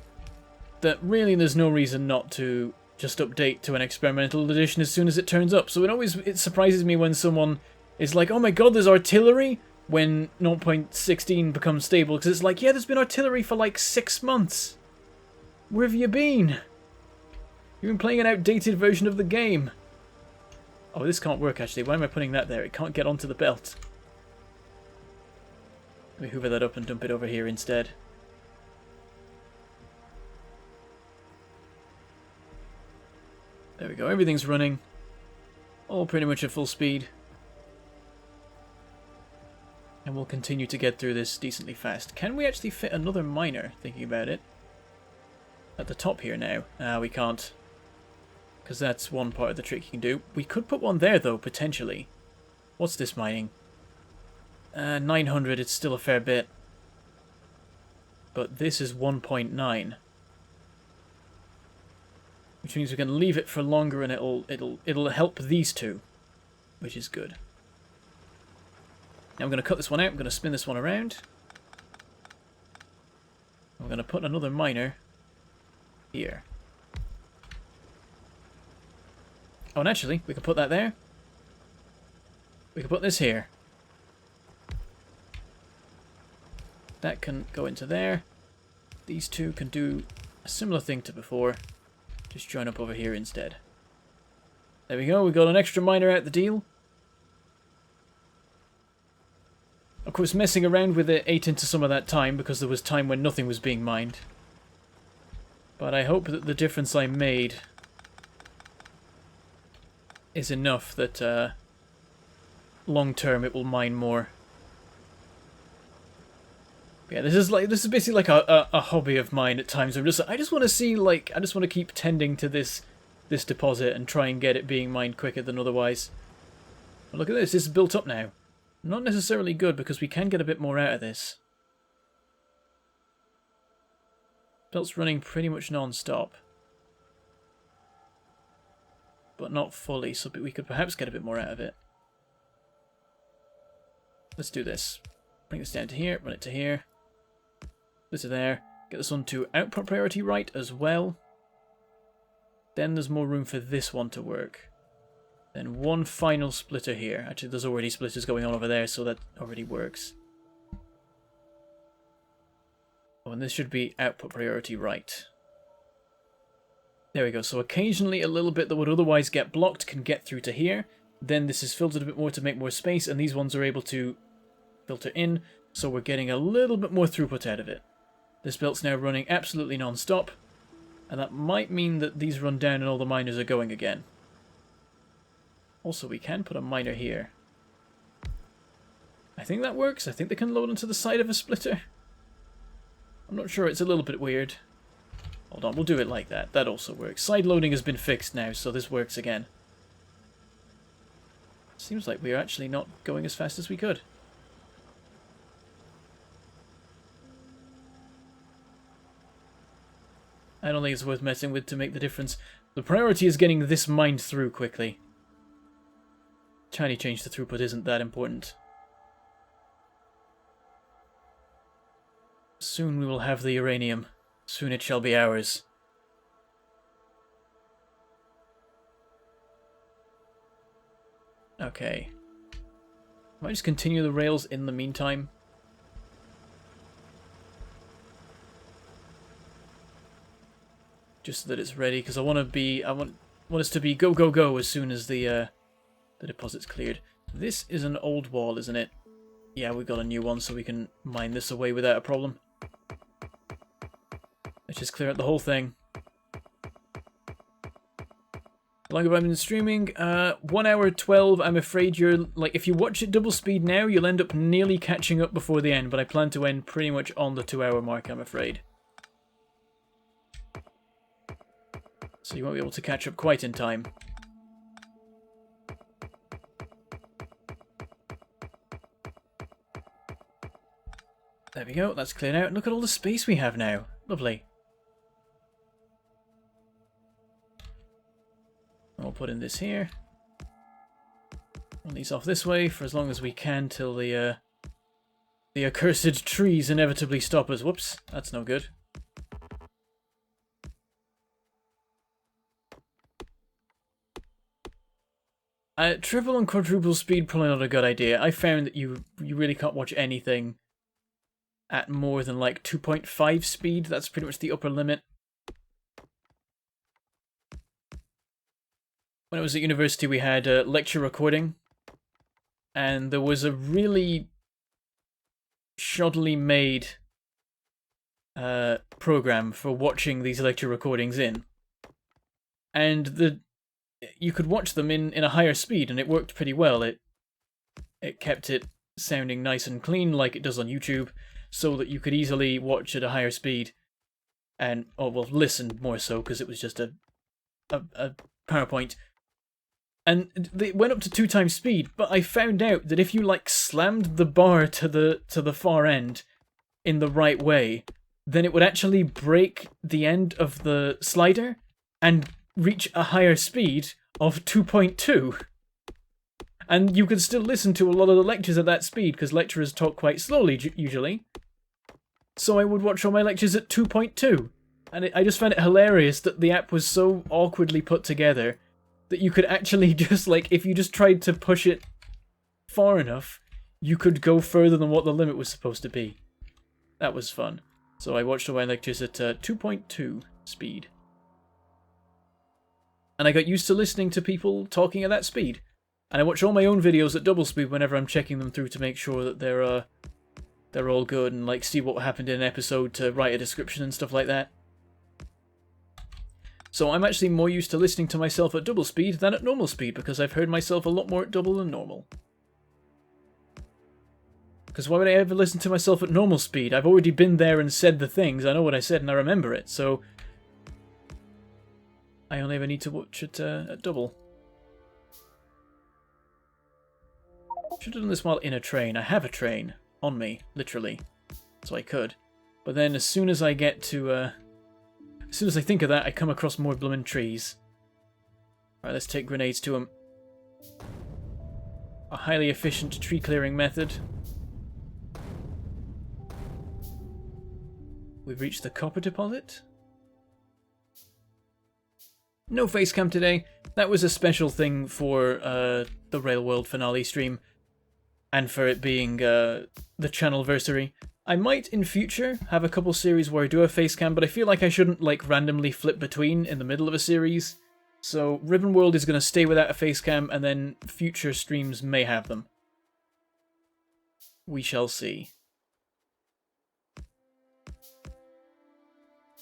that really there's no reason not to just update to an experimental edition as soon as it turns up. So it surprises me when someone is like, oh my god, there's artillery, when 0.16 becomes stable, because it's like, yeah, there's been artillery for like 6 months. Where have you been? You've been playing an outdated version of the game. Oh, this can't work actually. Why am I putting that there? It can't get onto the belt. Let me hoover that up and dump it over here instead. There we go, everything's running. All pretty much at full speed. And we'll continue to get through this decently fast. Can we actually fit another miner, thinking about it? At the top here now. We can't. Because that's one part of the trick you can do. We could put one there though, potentially. What's this mining? 900, it's still a fair bit. But this is 1.9. Which means we can leave it for longer and it'll help these two. Which is good. Now I'm going to cut this one out, I'm going to spin this one around. I'm going to put another miner here. Oh, and actually, we can put that there. We can put this here. That can go into there. these two can do a similar thing to before. Just join up over here instead. There we go, we got an extra miner out the deal. Of course, messing around with it ate into some of that time because there was time when nothing was being mined. But I hope that the difference I made is enough that long term it will mine more. Yeah, this is basically like a hobby of mine at times. I just want to see, like, I just want to keep tending to this deposit and try and get it being mined quicker than otherwise. But look at this, it's built up now. Not necessarily good because we can get a bit more out of this. Belt's running pretty much non-stop. But not fully, so we could perhaps get a bit more out of it. Let's do this. Bring this down to here, run it to here. This to there. Get this one to output priority right as well. Then there's more room for this one to work. Then one final splitter here. Actually, there's already splitters going on over there, so that already works. Oh, and this should be output priority right. There we go. So occasionally a little bit that would otherwise get blocked can get through to here. Then this is filtered a bit more to make more space, and these ones are able to filter in, so we're getting a little bit more throughput out of it. This belt's now running absolutely non-stop, and that might mean that these run down and all the miners are going again. Also, we can put a miner here. I think that works. I think they can load onto the side of a splitter. I'm not sure, it's a little bit weird. Hold on, we'll do it like that. That also works. Side loading has been fixed now, so this works again. Seems like we're actually not going as fast as we could. I don't think it's worth messing with to make the difference. The priority is getting this mined through quickly. Tiny change to throughput isn't that important. Soon we will have the uranium. Soon it shall be ours. Okay. I might just continue the rails in the meantime. Just so that it's ready, because I want us to be go go go as soon as the deposit's cleared. This is an old wall, isn't it? Yeah, we've got a new one, so we can mine this away without a problem. Let's just clear out the whole thing. How long have I been streaming? 1 hour 12. I'm afraid you're, like, if you watch it double speed now, you'll end up nearly catching up before the end, but I plan to end pretty much on the 2-hour mark, I'm afraid. So you won't be able to catch up quite in time. There we go, that's cleared out. Look at all the space we have now. Lovely. We'll put in this here. Run these off this way for as long as we can till the accursed trees inevitably stop us. Whoops, that's no good. Triple and quadruple speed, probably not a good idea. I found that you really can't watch anything at more than like 2.5 speed. That's pretty much the upper limit. When I was at university, we had lecture recording, and there was a really shoddily made program for watching these lecture recordings in. And you could watch them in a higher speed, and it worked pretty well. It kept it sounding nice and clean like it does on YouTube, so that you could easily watch at a higher speed and, oh well, listen more so, because it was just a PowerPoint. And they went up to 2 times speed, but I found out that if you like slammed the bar to the far end in the right way, then it would actually break the end of the slider and reach a higher speed of 2.2. And you could still listen to a lot of the lectures at that speed, because lecturers talk quite slowly usually. So I would watch all my lectures at 2.2. And I just found it hilarious that the app was so awkwardly put together that you could actually just, like, if you just tried to push it far enough, you could go further than what the limit was supposed to be. That was fun. So I watched all my lectures at 2.2 speed. And I got used to listening to people talking at that speed. And I watch all my own videos at double speed whenever I'm checking them through to make sure that they're all good and like see what happened in an episode to write a description and stuff like that. So I'm actually more used to listening to myself at double speed than at normal speed because I've heard myself a lot more at double than normal. Because why would I ever listen to myself at normal speed? I've already been there and said the things. I know what I said and I remember it, so I only ever need to watch it at double. Should have done this while in a train. I have a train on me, literally, so I could. But then as soon as I get to, as soon as I think of that, I come across more bloomin' trees. Alright, let's take grenades to them. A highly efficient tree clearing method. We've reached the copper deposit. No facecam today. That was a special thing for the Railworld finale stream. And for it being the channelversary. I might in future have a couple series where I do a facecam, but I feel like I shouldn't like randomly flip between in the middle of a series. So Ribbonworld is going to stay without a facecam, and then future streams may have them. We shall see.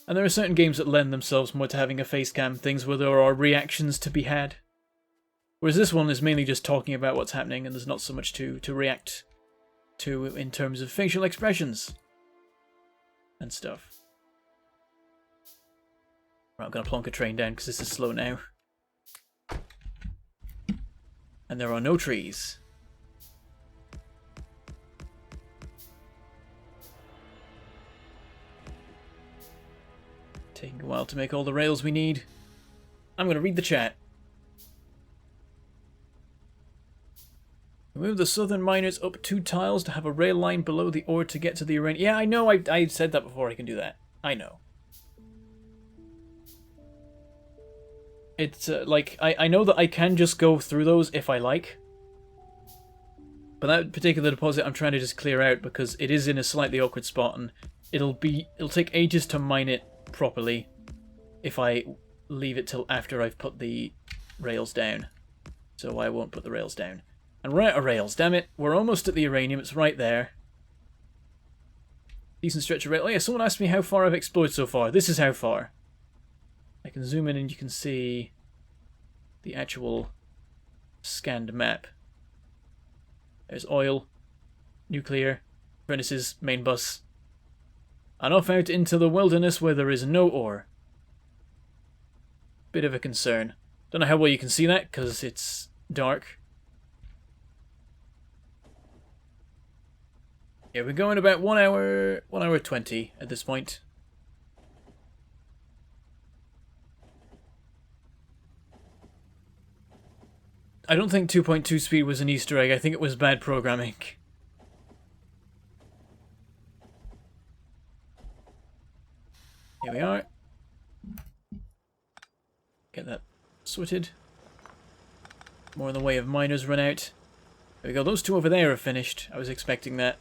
And there are certain games that lend themselves more to having a facecam, things where there are reactions to be had. Whereas this one is mainly just talking about what's happening, and there's not so much to react to in terms of facial expressions and stuff. Right, I'm going to plonk a train down because this is slow now. And there are no trees. Taking a while to make all the rails we need. I'm going to read the chat. Move the southern miners up 2 tiles to have a rail line below the ore to get to the uranium. Yeah, I know, I said that before. I can do that. I know. It's, like, I know that I can just go through those if I like. But that particular deposit I'm trying to just clear out because it is in a slightly awkward spot and it'll take ages to mine it properly if I leave it till after I've put the rails down. So I won't put the rails down. And we're out of rails, damn it. We're almost at the uranium, it's right there. Decent stretch of rail. Oh yeah, someone asked me how far I've explored so far. This is how far. I can zoom in and you can see the actual scanned map. There's oil, nuclear, furnaces, main bus. And off out into the wilderness where there is no ore. Bit of a concern. Don't know how well you can see that because it's dark. Yeah, we're going about 1 hour 20 at this point. I don't think 2.2 speed was an Easter egg. I think it was bad programming. Here we are. Get that sorted. More in the way of miners run out. There we go. Those 2 over there are finished. I was expecting that.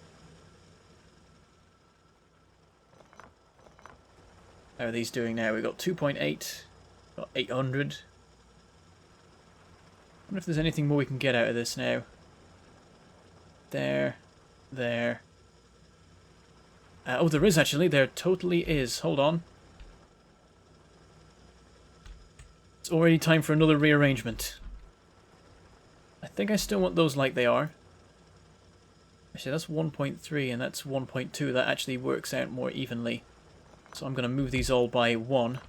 How are these doing now? We've got 2.8. Got 800. I wonder if there's anything more we can get out of this now. There. There. Oh, there is actually. There totally is. Hold on. It's already time for another rearrangement. I think I still want those like they are. Actually, that's 1.3 and that's 1.2. That actually works out more evenly. So I'm going to move these all by 1.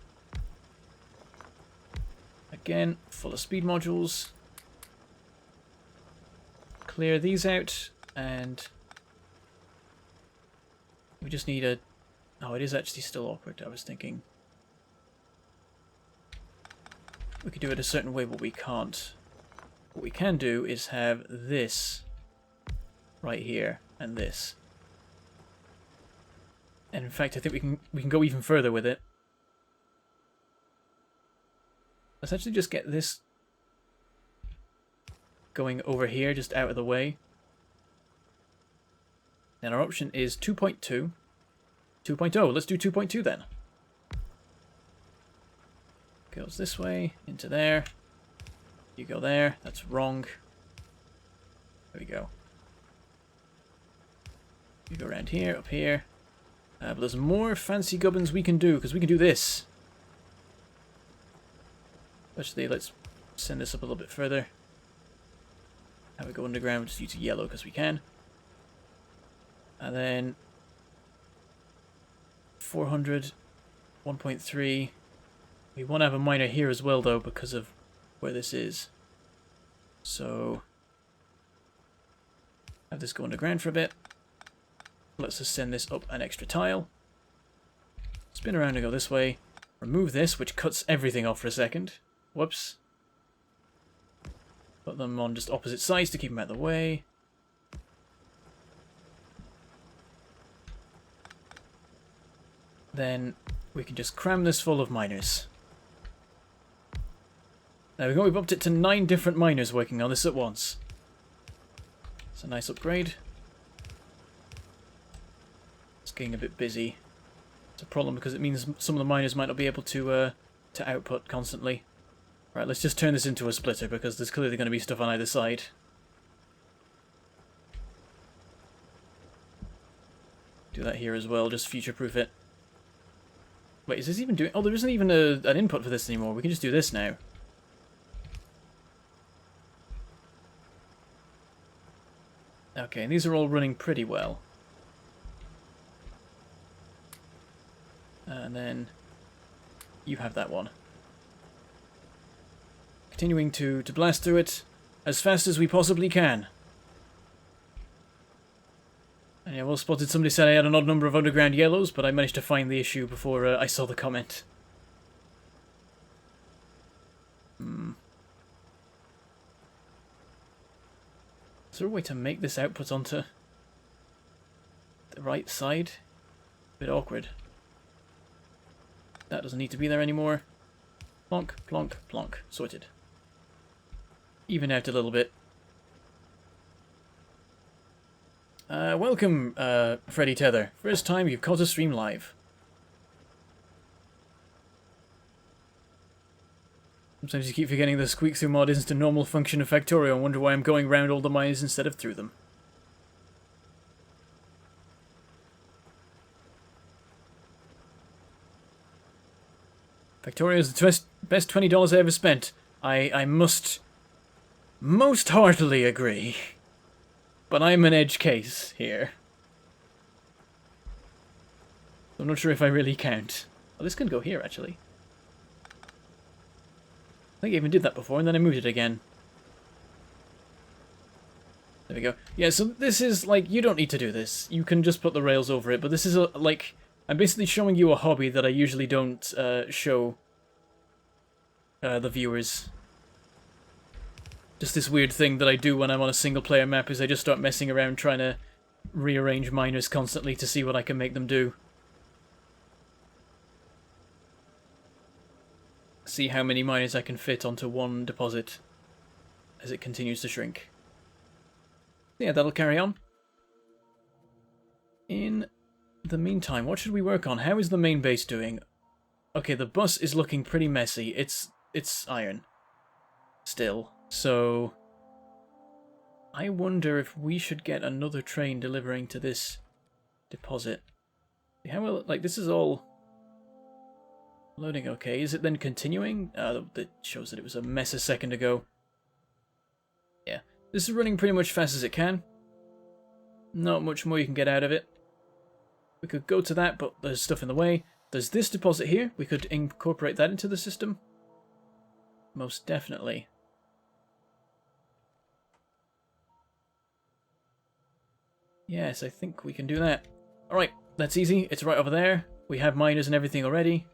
Again, full of speed modules. Clear these out, and we just need a... Oh, it is actually still awkward. I was thinking we could do it a certain way, but we can't. What we can do is have this right here, and this. And in fact, I think we can go even further with it. Let's actually just get this going over here, just out of the way. And our option is 2.2. 2.0. Let's do 2.2 then. Goes this way, into there. You go there. That's wrong. There we go. You go around here, up here. But there's more fancy gubbins we can do, because we can do this. Actually, let's send this up a little bit further. Have it go underground, just use yellow because we can. And then 400, 1.3. We want to have a miner here as well, though, because of where this is. So have this go underground for a bit. Let's just send this up an extra tile. Spin around and go this way. Remove this, which cuts everything off for a second. Whoops. Put them on just opposite sides to keep them out of the way. Then we can just cram this full of miners. There we go, we've upped it to 9 different miners working on this at once. It's a nice upgrade. It's getting a bit busy. It's a problem because it means some of the miners might not be able to output constantly. Right, let's just turn this into a splitter because there's clearly going to be stuff on either side. Do that here as well, just future-proof it. Wait, is this even doing... Oh, there isn't even an input for this anymore. We can just do this now. Okay, and these are all running pretty well. And then you have that one. Continuing to blast through it as fast as we possibly can. And yeah, well spotted, somebody said I had an odd number of underground yellows, but I managed to find the issue before I saw the comment. Is there a way to make this output onto the right side? A bit awkward. That doesn't need to be there anymore. Plonk, plonk, plonk. Sorted. Even out a little bit. Welcome, Freddy Tether. First time you've caught a stream live. Sometimes you keep forgetting the squeak through mod isn't a normal function of Factorio and wonder why I'm going round all the mines instead of through them. Factorio is the best $20 I ever spent. I must most heartily agree. But I'm an edge case here. I'm not sure if I really count. Oh, this can go here, actually. I think I even did that before, and then I moved it again. There we go. Yeah, so this is, like, you don't need to do this. You can just put the rails over it, but this is, like... I'm basically showing you a hobby that I usually don't show the viewers. Just this weird thing that I do when I'm on a single-player map is I just start messing around trying to rearrange miners constantly to see what I can make them do. See how many miners I can fit onto one deposit as it continues to shrink. Yeah, that'll carry on. In the meantime, what should we work on? How is the main base doing? Okay, the bus is looking pretty messy. It's iron. Still. So I wonder if we should get another train delivering to this deposit. How will, like, this is all loading okay. Is it then continuing? That shows that it was a mess a second ago. Yeah. This is running pretty much fast as it can. Not much more you can get out of it. We could go to that, but there's stuff in the way. There's this deposit here. We could incorporate that into the system. Most definitely. Yes, I think we can do that. Alright, that's easy. It's right over there. We have miners and everything already.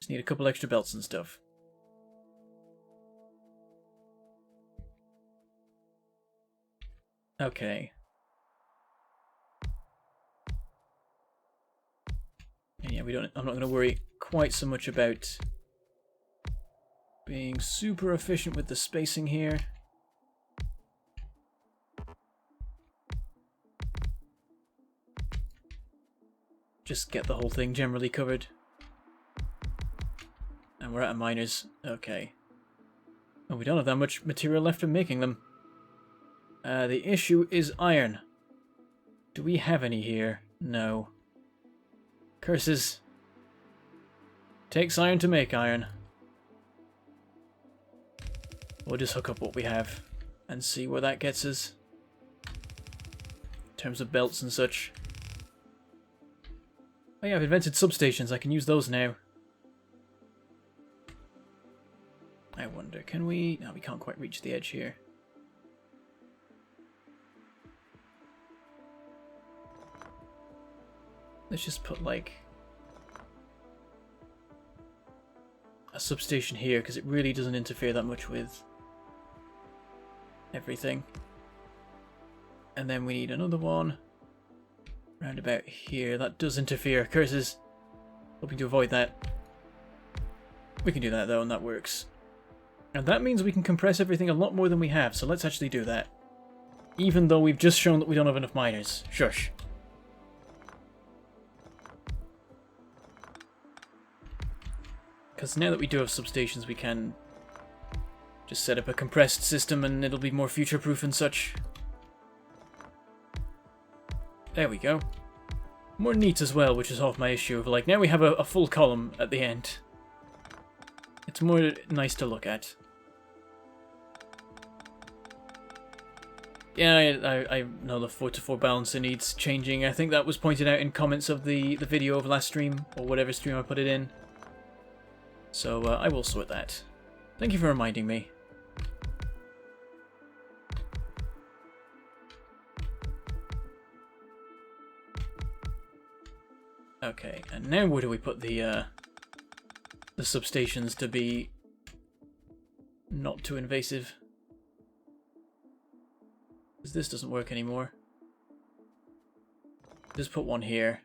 Just need a couple extra belts and stuff. Okay. And yeah, I'm not going to worry quite so much about being super efficient with the spacing here. just get the whole thing generally covered. And we're out of miners. Okay. Oh, we don't have that much material left for making them. The issue is iron. Do we have any here? No. Curses. Takes iron to make iron. We'll just hook up what we have and see where that gets us. In terms of belts and such. Oh yeah, I've invented substations. I can use those now. I wonder, can we... No, we can't quite reach the edge here. Let's just put, like, a substation here, because it really doesn't interfere that much with everything. And then we need another one round about here. That does interfere. Curses. Hoping to avoid that. We can do that, though, and that works. And that means we can compress everything a lot more than we have, so let's actually do that. Even though we've just shown that we don't have enough miners. Shush. Because now that we do have substations, we can just set up a compressed system and it'll be more future-proof and such. There we go. More neat as well, which is half my issue of, like, now we have a full column at the end. It's more nice to look at. Yeah, I know the 4-to-4 balancer needs changing. I think that was pointed out in comments of the video of last stream, or whatever stream I put it in. So I will sort that. Thank you for reminding me. Okay, and now where do we put the substations to be not too invasive? Because this doesn't work anymore. Just put one here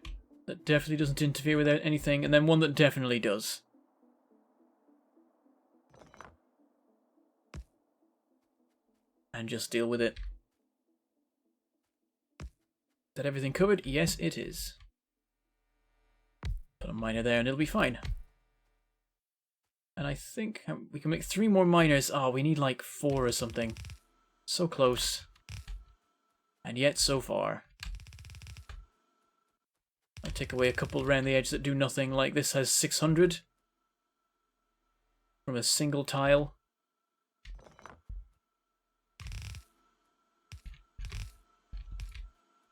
that definitely doesn't interfere with anything, and then one that definitely does. And just deal with it. Is that everything covered? Yes, it is. Put a miner there and it'll be fine. And I think we can make 3 more miners. Oh, we need like 4 or something. So close. And yet so far. I take away a couple around the edge that do nothing, like this has 600 from a single tile.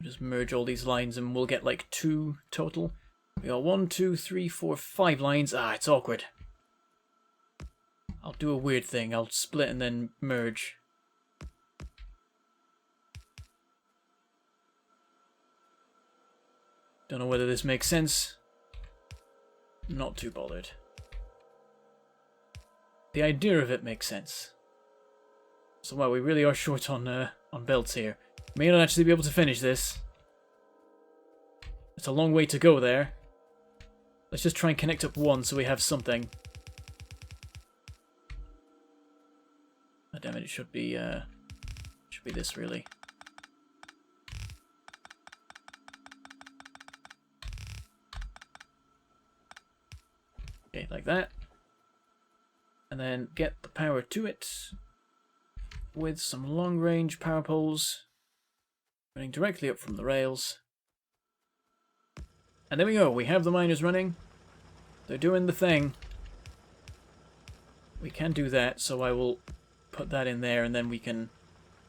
Just merge all these lines and we'll get like 2 total. We got 1, 2, 3, 4, 5 lines. Ah, it's awkward. I'll do a weird thing. I'll split and then merge. Don't know whether this makes sense. Not too bothered. The idea of it makes sense. So wow, we really are short on belts here. May not actually be able to finish this. It's a long way to go there. Let's just try and connect up one so we have something. Oh, damn it! It should be this really. Okay, like that. And then get the power to it with some long-range power poles running directly up from the rails. And there we go, we have the miners running. They're doing the thing. We can do that, so I will put that in there, and then we can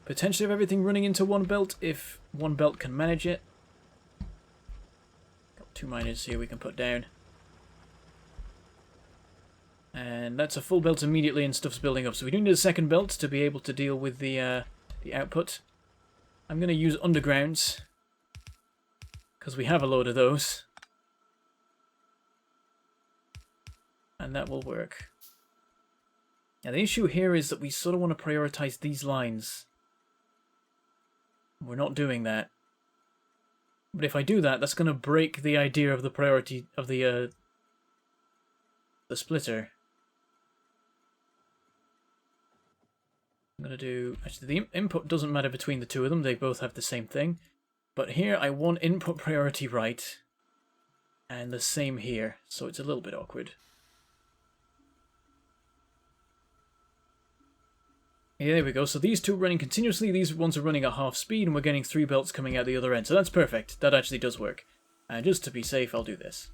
potentially have everything running into one belt if one belt can manage it. Got 2 miners here we can put down. And that's a full belt immediately and stuff's building up. So we do need a second belt to be able to deal with the output. I'm going to use undergrounds, because we have a load of those. And that will work. Now the issue here is that we sort of want to prioritize these lines. We're not doing that. But if I do that, that's going to break the idea of the priority of the splitter. I'm going to do... Actually, the input doesn't matter between the two of them. They both have the same thing. But here, I want input priority right. And the same here, so it's a little bit awkward. Yeah, there we go. So these two are running continuously, these ones are running at half speed, and we're getting 3 belts coming out the other end. So that's perfect. That actually does work. And just to be safe, I'll do this.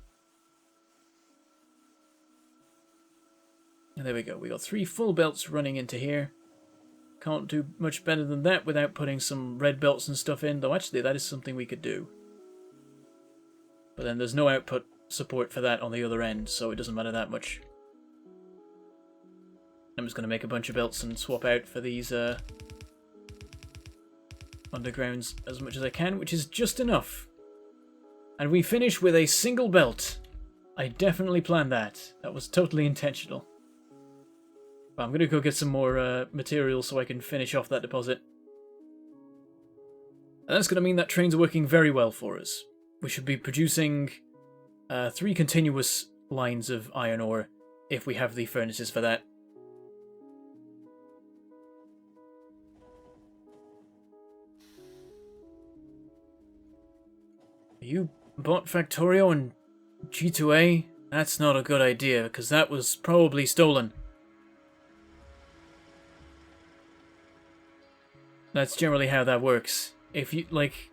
And there we go. We got 3 full belts running into here. Can't do much better than that without putting some red belts and stuff in, though actually that is something we could do. But then there's no output support for that on the other end, so it doesn't matter that much. I'm just going to make a bunch of belts and swap out for these undergrounds as much as I can, which is just enough. And we finish with a single belt. I definitely planned that. That was totally intentional. But I'm going to go get some more material so I can finish off that deposit. And that's going to mean that trains are working very well for us. We should be producing 3 continuous lines of iron ore if we have the furnaces for that. You bought Factorio and G2A? That's not a good idea, because that was probably stolen. That's generally how that works. If you, like,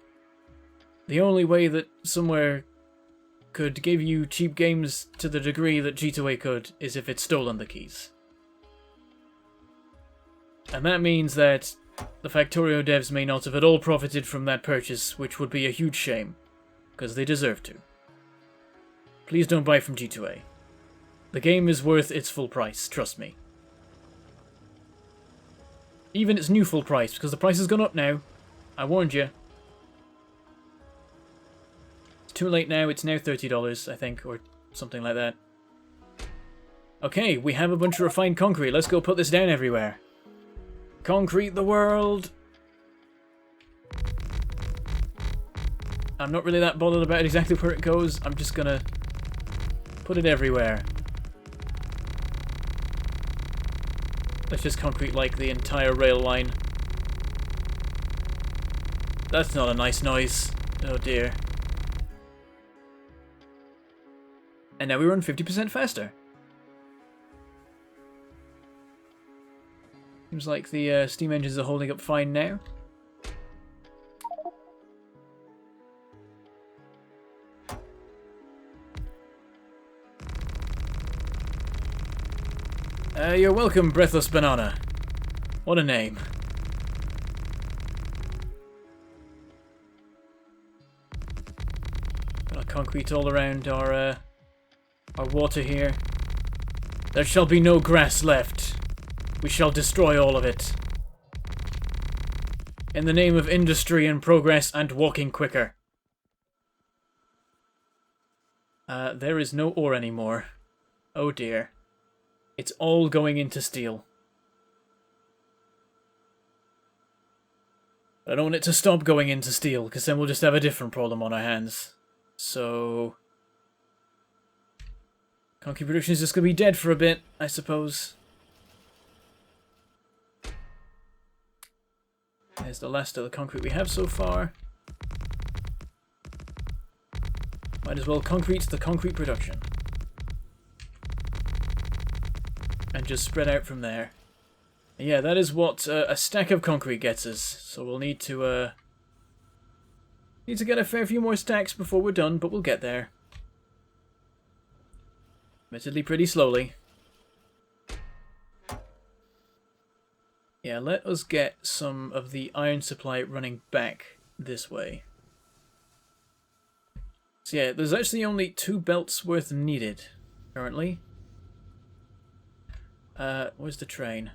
the only way that somewhere could give you cheap games to the degree that G2A could is if it's stolen the keys. And that means that the Factorio devs may not have at all profited from that purchase, which would be a huge shame. Because they deserve to. Please don't buy from G2A. The game is worth its full price, trust me. Even its new full price, because the price has gone up now. I warned you. It's too late now, it's now $30, I think, or something like that. Okay, we have a bunch of refined concrete. Let's go put this down everywhere. Concrete the world! I'm not really that bothered about exactly where it goes. I'm just gonna put it everywhere. Let's just concrete like the entire rail line. That's not a nice noise. Oh dear. And now we run 50% faster. Seems like the steam engines are holding up fine now. You're welcome, Breathless Banana. What a name. Got concrete all around our water here. There shall be no grass left. We shall destroy all of it. In the name of industry and progress and walking quicker. There is no ore anymore. Oh dear. It's all going into steel. But I don't want it to stop going into steel, because then we'll just have a different problem on our hands. So... concrete production is just going to be dead for a bit, I suppose. There's the last of the concrete we have so far. Might as well concrete the concrete production. And just spread out from there. Yeah, that is what a stack of concrete gets us. So we'll need to get a fair few more stacks before we're done, but we'll get there. Admittedly pretty slowly. Yeah, let us get some of the iron supply running back this way. So yeah, there's actually only 2 belts worth needed currently. Where's the train?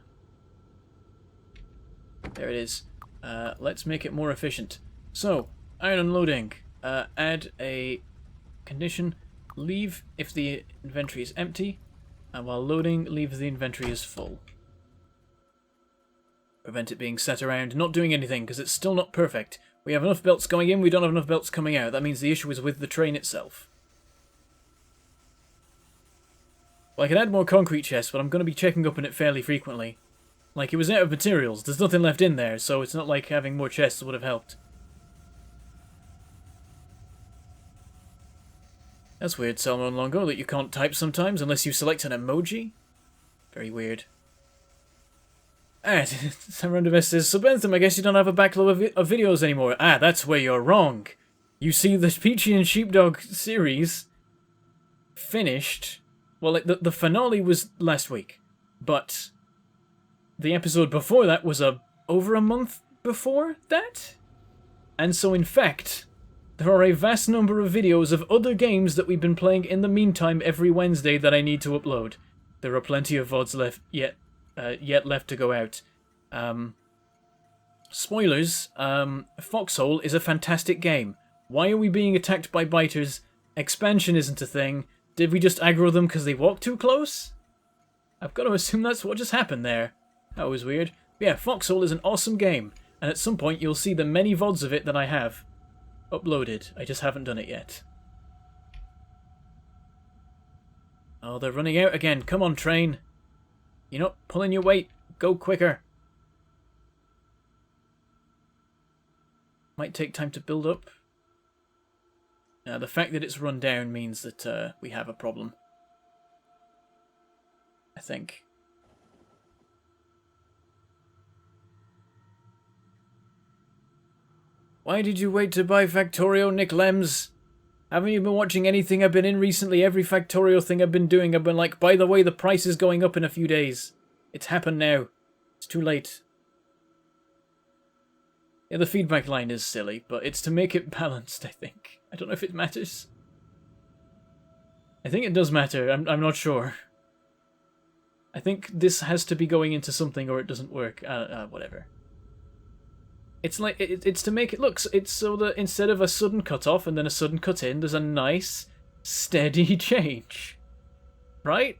There it is. Let's make it more efficient. So, iron unloading. Add a condition. Leave if the inventory is empty. And while loading, leave if the inventory is full. Prevent it being sat around, not doing anything, because it's still not perfect. We have enough belts going in, we don't have enough belts coming out. That means the issue is with the train itself. Well, I can add more concrete chests, but I'm going to be checking up on it fairly frequently. Like, it was out of materials. There's nothing left in there, so it's not like having more chests would have helped. That's weird, Salmon Longo, that you can't type sometimes unless you select an emoji. Very weird. Alright, Randomist says, so Bentham, I guess you don't have a backlog of videos anymore. Ah, that's where you're wrong. You see, the Peachy and Sheepdog series finished. Well, the finale was last week, but the episode before that was over a month before that? And so, in fact, there are a vast number of videos of other games that we've been playing in the meantime every Wednesday that I need to upload. There are plenty of VODs left yet left to go out. Spoilers, Foxhole is a fantastic game. Why are we being attacked by biters? Expansion isn't a thing. Did we just aggro them because they walked too close? I've got to assume that's what just happened there. That was weird. But yeah, Foxhole is an awesome game, and at some point you'll see the many VODs of it that I have uploaded. I just haven't done it yet. Oh, they're running out again. Come on, train. You're not pulling your weight. Go quicker. Might take time to build up. Now, the fact that it's run down means that we have a problem. I think. Why did you wait to buy Factorio, Nick Lems? Haven't you been watching anything I've been in recently? Every Factorio thing I've been doing, I've been like, by the way, the price is going up in a few days. It's happened now. It's too late. Yeah, the feedback line is silly, but it's to make it balanced, I think. I don't know if it matters. I think it does matter. I'm not sure. I think this has to be going into something or it doesn't work. Whatever. It's like it's to make it look. It's so that instead of a sudden cut off and then a sudden cut in, there's a nice, steady change. Right?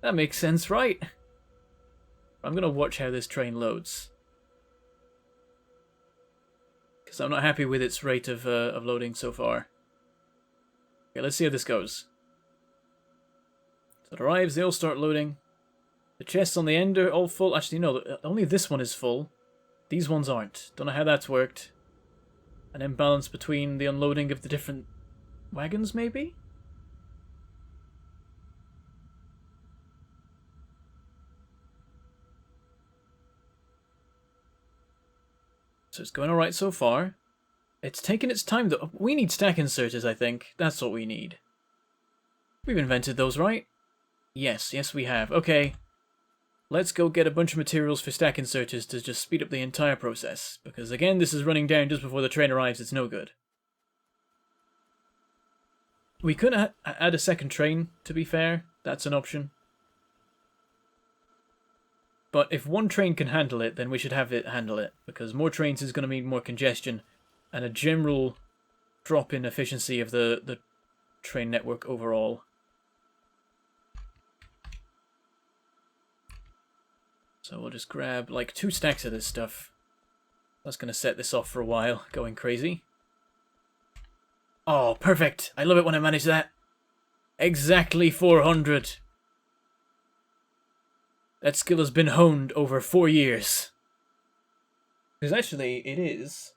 That makes sense, right? I'm gonna watch how this train loads, because I'm not happy with its rate of loading so far. Okay, let's see how this goes. So it arrives, they all start loading. The chests on the end are all full. Actually, no, only this one is full. These ones aren't. Don't know how that's worked. An imbalance between the unloading of the different wagons, maybe? So it's going alright so far. It's taken its time, though. We need stack inserters, I think. That's what we need. We've invented those, right? Yes, yes we have. Okay. Let's go get a bunch of materials for stack inserters to just speed up the entire process. Because again, this is running down just before the train arrives. It's no good. We could add a second train, to be fair. That's an option. But if one train can handle it, then we should have it handle it. Because more trains is going to mean more congestion. And a general drop in efficiency of the train network overall. So we'll just grab like 2 stacks of this stuff. That's going to set this off for a while, going crazy. Oh, perfect! I love it when I manage that. Exactly 400. That skill has been honed over 4 years. Because actually, it is.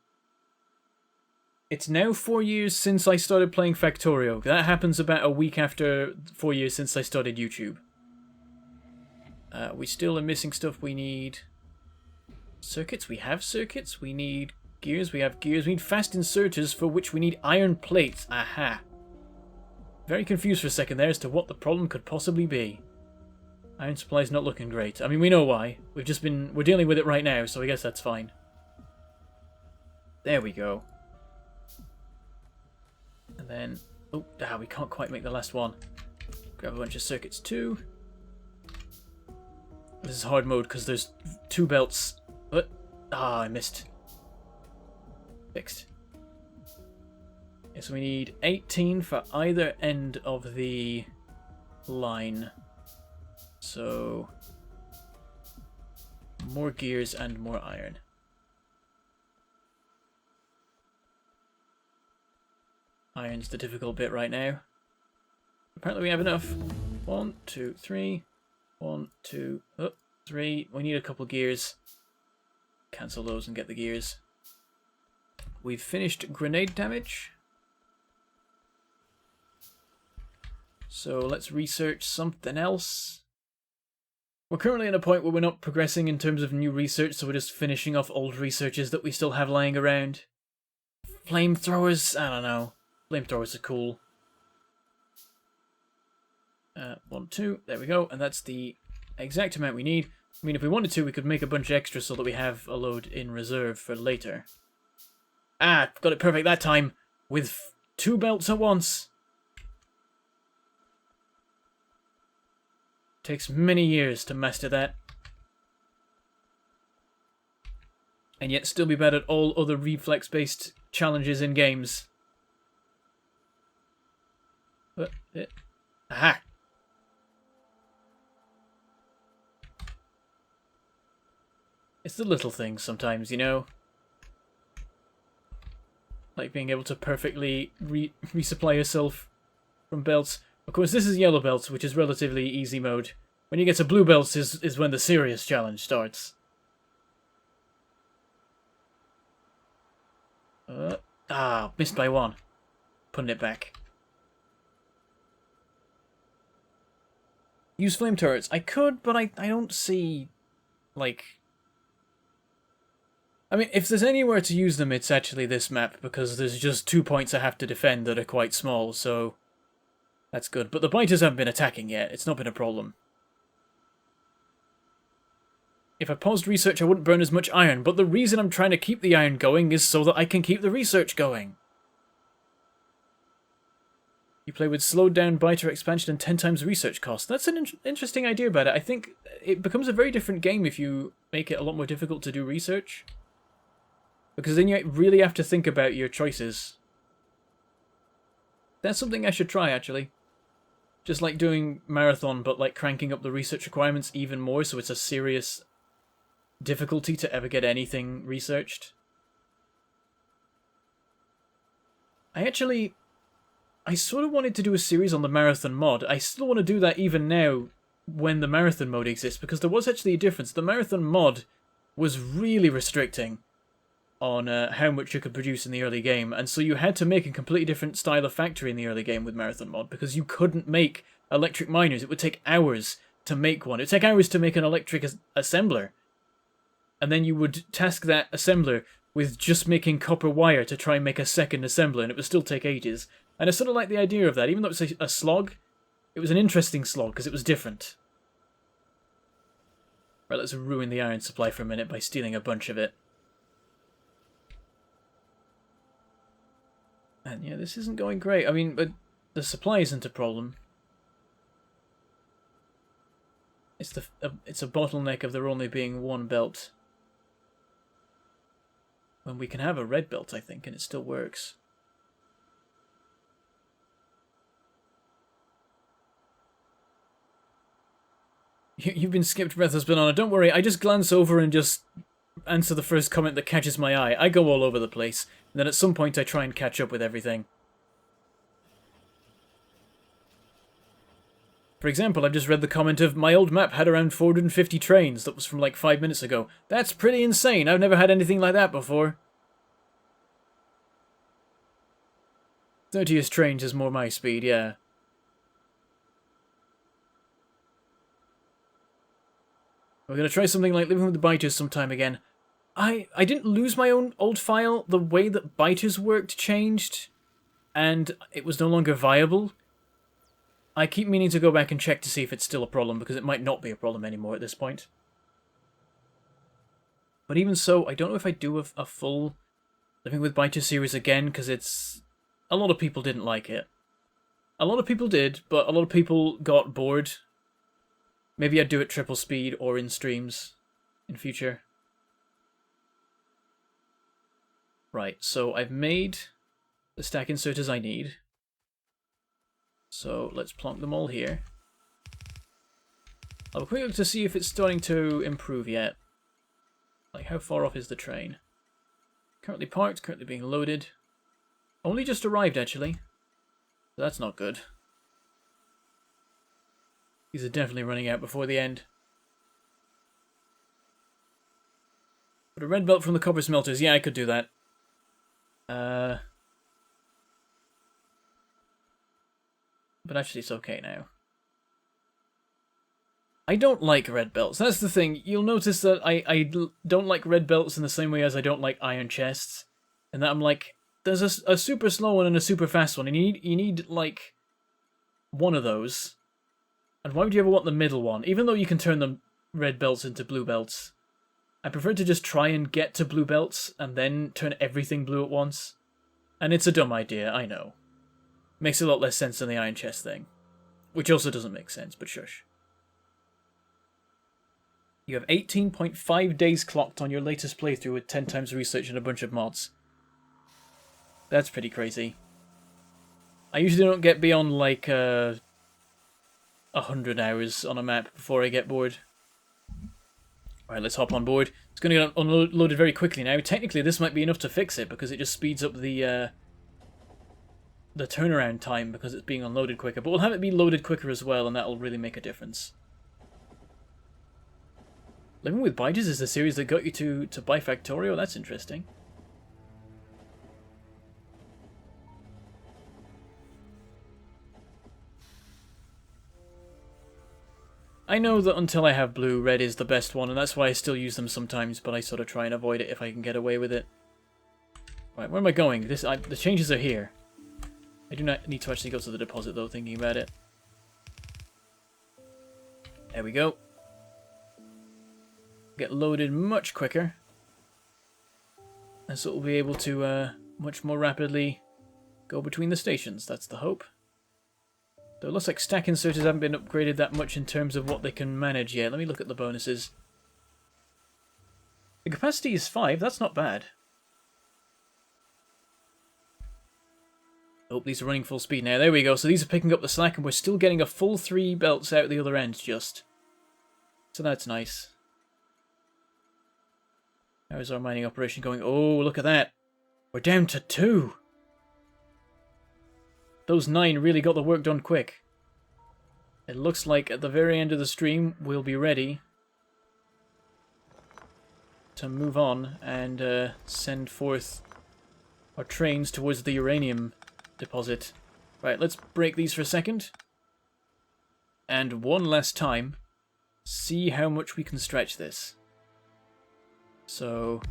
It's now 4 years since I started playing Factorio. That happens about a week after 4 years since I started YouTube. We still are missing stuff. We need circuits. We have circuits. We need gears. We have gears. We need fast inserters, for which we need iron plates. Aha. Very confused for a second there as to what the problem could possibly be. Iron supply's not looking great. I mean, we know why. We're dealing with it right now, so I guess that's fine. There we go. And then, oh, we can't quite make the last one. Grab a bunch of circuits too. This is hard mode because there's 2 belts. What? I missed. Fixed. Okay, so we need 18 for either end of the line. So, more gears and more iron. Iron's the difficult bit right now. Apparently we have enough. 1, 2, 3. 1, 2, 3. We need a couple gears. Cancel those and get the gears. We've finished grenade damage. So let's research something else. We're currently at a point where we're not progressing in terms of new research, so we're just finishing off old researches that we still have lying around. Flamethrowers? I don't know. Flamethrowers are cool. 1, 2, there we go, and that's the exact amount we need. I mean, if we wanted to, we could make a bunch extra so that we have a load in reserve for later. Ah, got it perfect that time, with 2 belts at once. Takes many years to master that. And yet still be bad at all other reflex-based challenges in games. Aha! It's the little things sometimes, you know? Like being able to perfectly resupply yourself from belts. Of course, this is yellow belts, which is relatively easy mode. When you get to blue belts is when the serious challenge starts. Missed by 1. Putting it back. Use flame turrets. I could, but I don't see, like... I mean, if there's anywhere to use them, it's actually this map, because there's just 2 points I have to defend that are quite small, so... That's good. But the biters haven't been attacking yet. It's not been a problem. If I paused research, I wouldn't burn as much iron, but the reason I'm trying to keep the iron going is so that I can keep the research going. You play with slowed down biter expansion and 10 times research cost. That's an interesting idea about it. I think it becomes a very different game if you make it a lot more difficult to do research. Because then you really have to think about your choices. That's something I should try, actually. Just like doing marathon, but like cranking up the research requirements even more, so it's a serious difficulty to ever get anything researched. I sort of wanted to do a series on the marathon mod. I still want to do that even now when the marathon mode exists, because there was actually a difference. The marathon mod was really restricting on how much you could produce in the early game, and so you had to make a completely different style of factory in the early game with marathon mod, because you couldn't make electric miners. It would take hours to make one. It would take hours to make an electric assembler, and then you would task that assembler with just making copper wire to try and make a second assembler, and it would still take ages. And I sort of like the idea of that. Even though it's a slog, it was an interesting slog, because it was different. Right, let's ruin the iron supply for a minute by stealing a bunch of it. And yeah, this isn't going great. I mean, but the supply isn't a problem. It's a bottleneck of there only being 1 belt. When we can have a red belt, I think, and it still works. You've been skipped, Breathless Banana. Don't worry, I just glance over and just answer the first comment that catches my eye. I go all over the place, and then at some point I try and catch up with everything. For example, I've just read the comment of, my old map had around 450 trains. That was from like 5 minutes ago. That's pretty insane. I've never had anything like that before. 30th trains is more my speed, yeah. We're going to try something like Living with the Biters sometime again. I didn't lose my own old file. The way that biters worked changed, and it was no longer viable. I keep meaning to go back and check to see if it's still a problem, because it might not be a problem anymore at this point. But even so, I don't know if I do a full Living with Biters series again, because it's... A lot of people didn't like it. A lot of people did, but a lot of people got bored. Maybe I'd do it triple speed or in streams in future. Right, so I've made the stack inserters I need. So let's plonk them all here. I'll have a quick look to see if it's starting to improve yet. Like, how far off is the train? Currently parked, currently being loaded. Only just arrived, actually. So that's not good. These are definitely running out before the end. But a red belt from the copper smelters. Yeah, I could do that. but actually it's okay now. I don't like red belts. That's the thing. You'll notice that I don't like red belts in the same way as I don't like iron chests. And that I'm like, there's a super slow one and a super fast one. And you need like, one of those. And why would you ever want the middle one? Even though you can turn the red belts into blue belts. I prefer to just try and get to blue belts and then turn everything blue at once. And it's a dumb idea, I know. Makes a lot less sense than the iron chest thing. Which also doesn't make sense, but shush. You have 18.5 days clocked on your latest playthrough with 10 times research and a bunch of mods. That's pretty crazy. I usually don't get beyond like 100 hours on a map before I get bored. Alright, let's hop on board. It's going to get unloaded very quickly now. Technically, this might be enough to fix it because it just speeds up the turnaround time because it's being unloaded quicker. But we'll have it be loaded quicker as well, and that'll really make a difference. Living with Bidges is the series that got you to buy Factorio? That's interesting. I know that until I have blue, red is the best one, and that's why I still use them sometimes, but I sort of try and avoid it if I can get away with it. Right, where am I going? The changes are here. I do not need to actually go to the deposit, though, thinking about it. There we go. Get loaded much quicker. And so we'll be able to much more rapidly go between the stations. That's the hope. Though it looks like stack inserters haven't been upgraded that much in terms of what they can manage yet. Let me look at the bonuses. The capacity is 5. That's not bad. Oh, these are running full speed now. There we go. So these are picking up the slack, and we're still getting a full 3 belts out the other end, just. So that's nice. How is our mining operation going? Oh, look at that. We're down to 2. Those 9 really got the work done quick. It looks like at the very end of the stream, we'll be ready to move on and send forth our trains towards the uranium deposit. Right, let's break these for a second. And one last time, see how much we can stretch this. So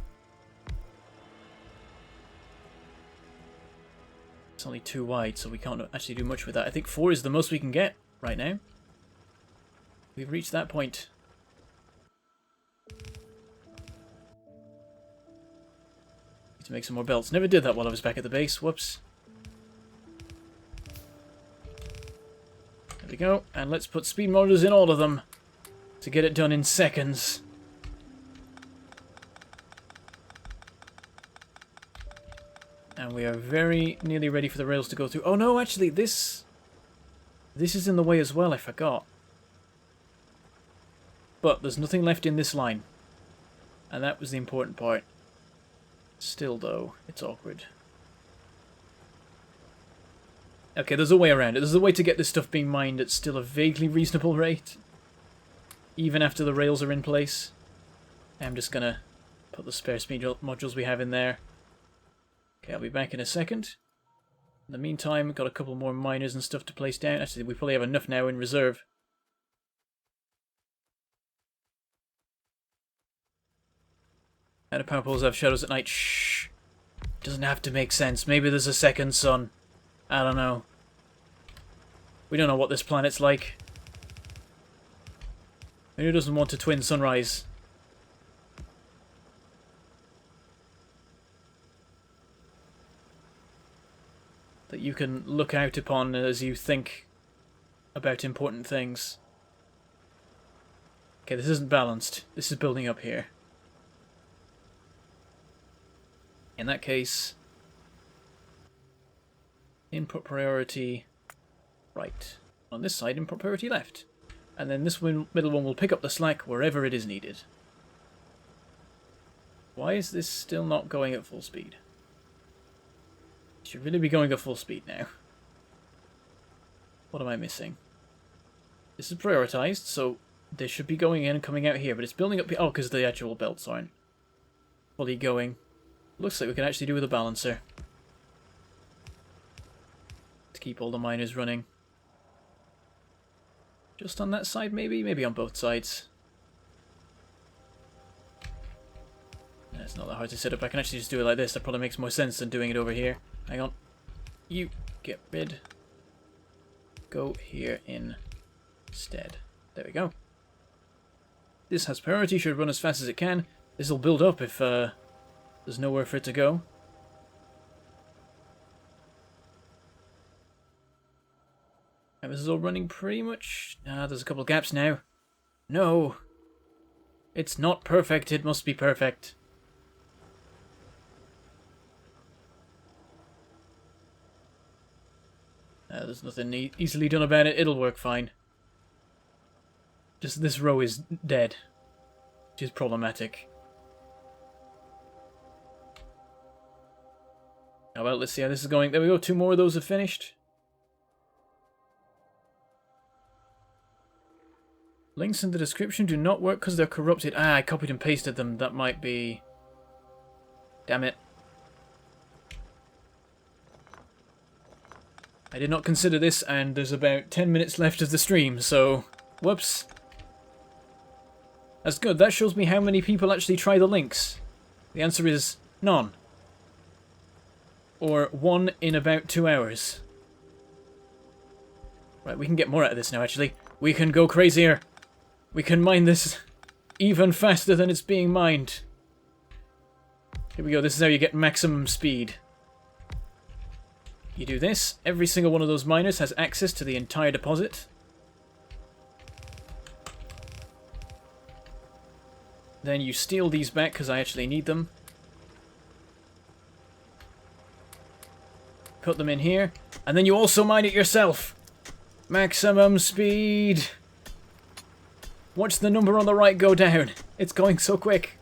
it's only 2 wide, so we can't actually do much with that. I think 4 is the most we can get right now. We've reached that point. Need to make some more belts. Never did that while I was back at the base. Whoops. There we go. And let's put speed motors in all of them to get it done in seconds. And we are very nearly ready for the rails to go through. Oh no, actually, this is in the way as well, I forgot. But there's nothing left in this line. And that was the important part. Still, though, it's awkward. Okay, there's a way around it. There's a way to get this stuff being mined at still a vaguely reasonable rate. Even after the rails are in place. I'm just going to put the spare speed modules we have in there. Okay, I'll be back in a second. In the meantime, we've got a couple more miners and stuff to place down. Actually, we probably have enough now in reserve. And the power poles have shadows at night. Shh. Doesn't have to make sense. Maybe there's a second sun. I don't know. We don't know what this planet's like. Who doesn't want a twin sunrise? That you can look out upon as you think about important things. Okay, this isn't balanced. This is building up here. In that case, input priority right. On this side, input priority left. And then this middle one will pick up the slack wherever it is needed. Why is this still not going at full speed? It should really be going at full speed now. What am I missing? This is prioritized, so they should be going in and coming out here, but it's building up... Oh, because the actual belts aren't fully going. Looks like we can actually do with a balancer. To keep all the miners running. Just on that side, maybe? Maybe on both sides. It's not that hard to set up. I can actually just do it like this. That probably makes more sense than doing it over here. Hang on. You get rid. Go here instead. There we go. This has priority. Should run as fast as it can. This will build up if there's nowhere for it to go. And this is all running pretty much... there's a couple of gaps now. No. It's not perfect. It must be perfect. There's nothing easily done about it. It'll work fine. Just this row is dead, which is problematic. Oh well, let's see how this is going. There we go. 2 more of those are finished. Links in the description do not work because they're corrupted. Ah, I copied and pasted them. That might be... Damn it. I did not consider this, and there's about 10 minutes left of the stream, so... Whoops. That's good. That shows me how many people actually try the links. The answer is none. Or 1 in about 2 hours. Right, we can get more out of this now, actually. We can go crazier. We can mine this even faster than it's being mined. Here we go. This is how you get maximum speed. You do this. Every single one of those miners has access to the entire deposit. Then you steal these back because I actually need them. Put them in here. And then you also mine it yourself. Maximum speed. Watch the number on the right go down. It's going so quick.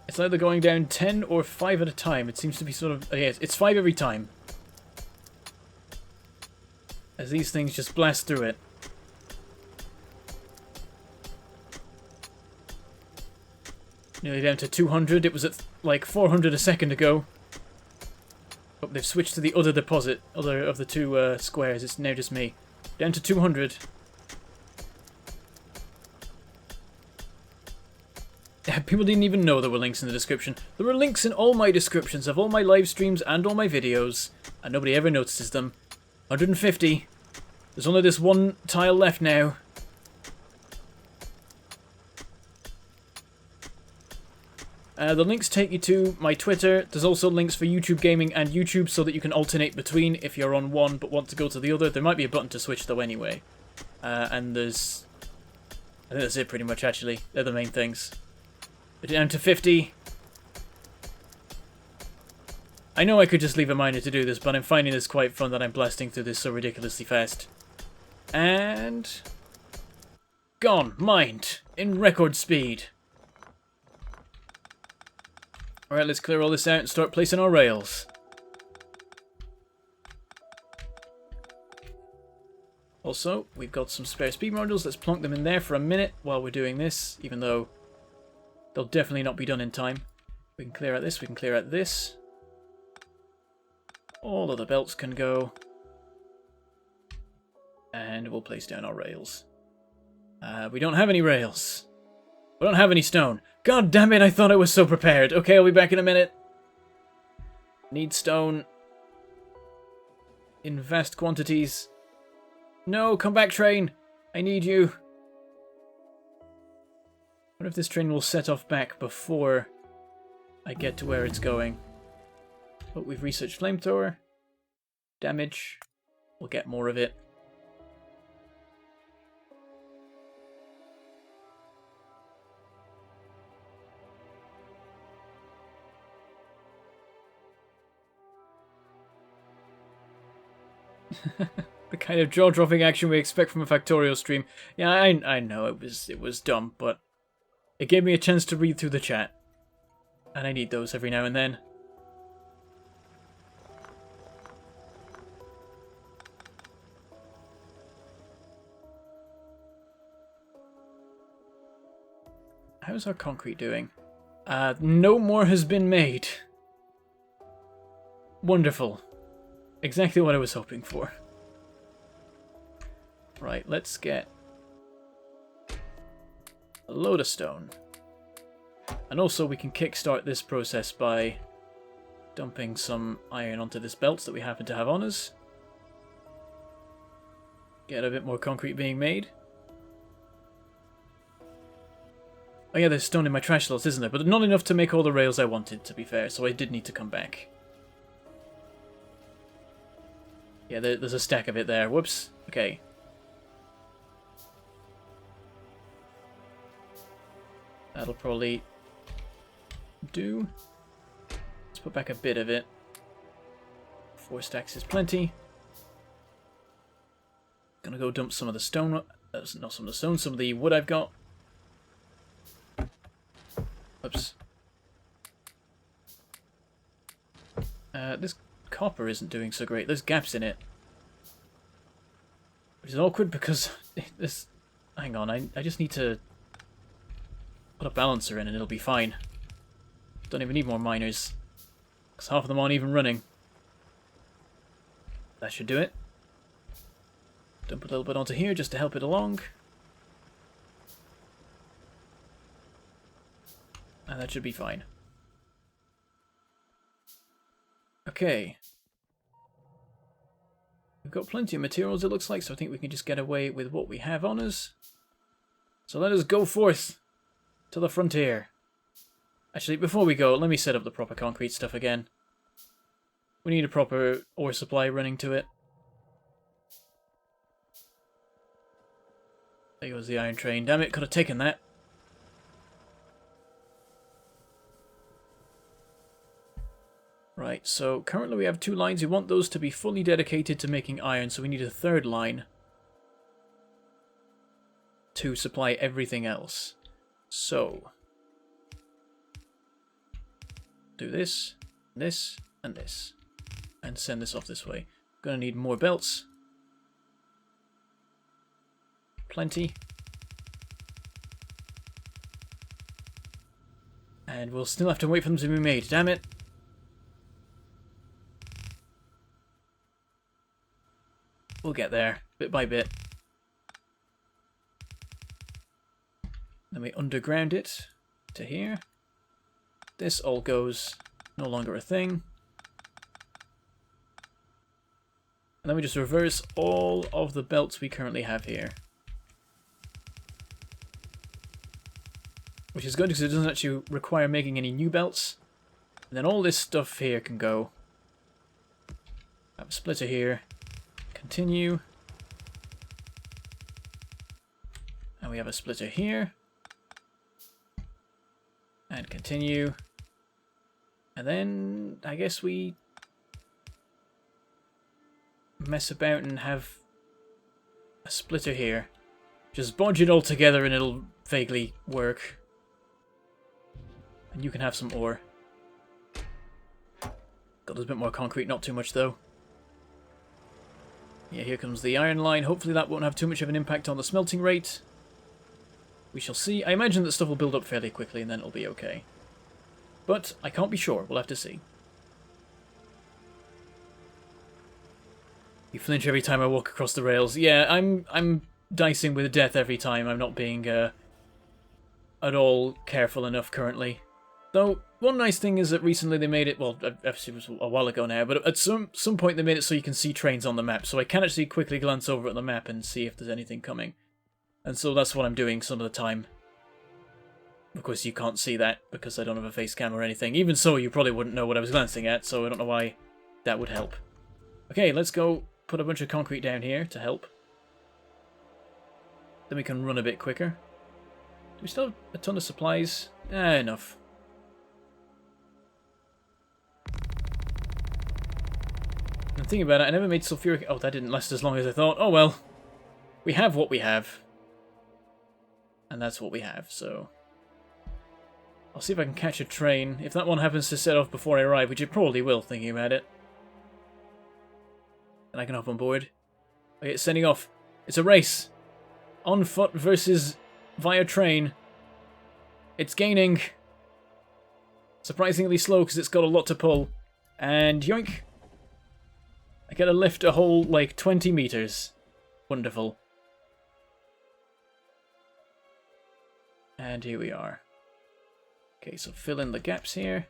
It's either going down 10 or 5 at a time. It seems to be sort of... yeah, it's 5 every time. As these things just blast through it. Nearly down to 200. It was at like 400 a second ago. Oh, they've switched to the other deposit. Other of the 2 squares. It's now just me. Down to 200. People didn't even know there were links in the description. There were links in all my descriptions of all my live streams and all my videos, and nobody ever notices them. 150. There's only this 1 tile left now. The links take you to my Twitter. There's also links for YouTube Gaming and YouTube so that you can alternate between if you're on one but want to go to the other. There might be a button to switch though anyway. And there's... I think that's it pretty much actually. They're the main things. But down to 50. I know I could just leave a miner to do this, but I'm finding this quite fun that I'm blasting through this so ridiculously fast. And... gone. Mined. In record speed. Alright, let's clear all this out and start placing our rails. Also, we've got some spare speed modules. Let's plonk them in there for a minute while we're doing this, even though they'll definitely not be done in time. We can clear out this, we can clear out this. All of the belts can go. And we'll place down our rails. We don't have any rails. We don't have any stone. God damn it, I thought I was so prepared. Okay, I'll be back in a minute. Need stone. In vast quantities. No, come back, train. I need you. What if this train will set off back before I get to where it's going? But we've researched flamethrower. Damage. We'll get more of it. The kind of jaw-dropping action we expect from a Factorio stream. Yeah, I know it was dumb, but it gave me a chance to read through the chat. And I need those every now and then. How's our concrete doing? No more has been made. Wonderful. Exactly what I was hoping for. Right, let's get a load of stone. And also we can kickstart this process by dumping some iron onto this belt that we happen to have on us. Get a bit more concrete being made. Oh yeah, there's stone in my trash slots, isn't there? But not enough to make all the rails I wanted, to be fair, so I did need to come back. Yeah, there's a stack of it there. Whoops. Okay. That'll probably do. Let's put back a bit of it. 4 stacks is plenty. Gonna go dump some of the stone. Not some of the stone, some of the wood I've got. Oops. This copper isn't doing so great. There's gaps in it. Which is awkward because this... Hang on, I just need to put a balancer in and it'll be fine. Don't even need more miners. Because half of them aren't even running. That should do it. Dump a little bit onto here just to help it along. And that should be fine. Okay. We've got plenty of materials, it looks like, so I think we can just get away with what we have on us. So let us go forth to the frontier. Actually, before we go, let me set up the proper concrete stuff again. We need a proper ore supply running to it. There goes the iron train. Damn it, could have taken that. Right, so currently we have 2 lines. We want those to be fully dedicated to making iron, so we need a 3rd line to supply everything else. So, do this, this, and this, and send this off this way. Gonna need more belts. Plenty. And we'll still have to wait for them to be made, damn it. We'll get there, bit by bit. Then we underground it to here. This all goes, no longer a thing. And then we just reverse all of the belts we currently have here. Which is good because it doesn't actually require making any new belts. And then all this stuff here can go. Have a splitter here. Continue. And we have a splitter here. And continue. And then I guess we mess about and have a splitter here. Just bodge it all together and it'll vaguely work. And you can have some ore. Got a bit more concrete, not too much though. Yeah, here comes the iron line. Hopefully that won't have too much of an impact on the smelting rate. We shall see. I imagine that stuff will build up fairly quickly and then it'll be okay. But I can't be sure. We'll have to see. You flinch every time I walk across the rails. Yeah, I'm dicing with death every time. I'm not being at all careful enough currently. Though, one nice thing is that recently they made it, well, actually it was a while ago now, but at some point they made it so you can see trains on the map, so I can actually quickly glance over at the map and see if there's anything coming. And so that's what I'm doing some of the time. Of course you can't see that, because I don't have a face cam or anything. Even so, you probably wouldn't know what I was glancing at, so I don't know why that would help. Okay, let's go put a bunch of concrete down here to help. Then we can run a bit quicker. Do we still have a ton of supplies? Enough. I'm thinking about it, I never made sulfuric... Oh, that didn't last as long as I thought. Oh well. We have what we have. And that's what we have, so... I'll see if I can catch a train. If that one happens to set off before I arrive, which it probably will, thinking about it. And I can hop on board. Okay, it's sending off. It's a race. On foot versus via train. It's gaining. Surprisingly slow because it's got a lot to pull. And yoink. I get to lift a whole, like, 20 meters. Wonderful. And here we are. Okay, so fill in the gaps here.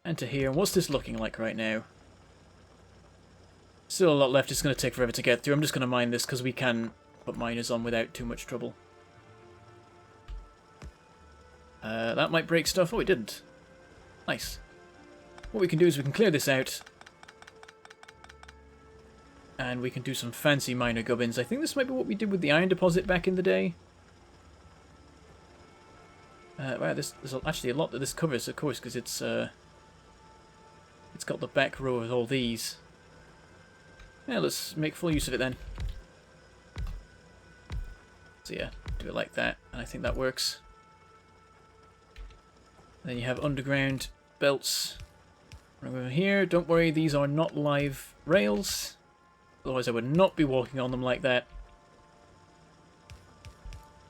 And to here. What's this looking like right now? Still a lot left. It's going to take forever to get through. I'm just going to mine this because we can put miners on without too much trouble. That might break stuff. Oh, it didn't. Nice. What we can do is we can clear this out. And we can do some fancy miner gubbins. I think this might be what we did with the iron deposit back in the day. Wow, there's actually a lot that this covers, of course, because it's got the back row of all these. Yeah, let's make full use of it then. So yeah, do it like that, and I think that works. Then you have underground belts running over here. Don't worry, these are not live rails. Otherwise I would not be walking on them like that.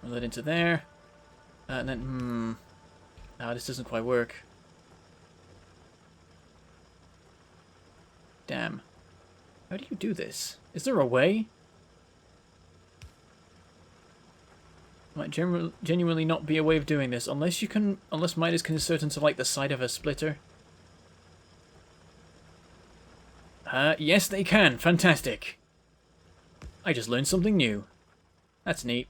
Run that into there. And then, this doesn't quite work. Damn. How do you do this? Is there a way? Might genuinely not be a way of doing this, unless miners can insert into like the side of a splitter. Yes they can. Fantastic. I just learned something new. That's neat.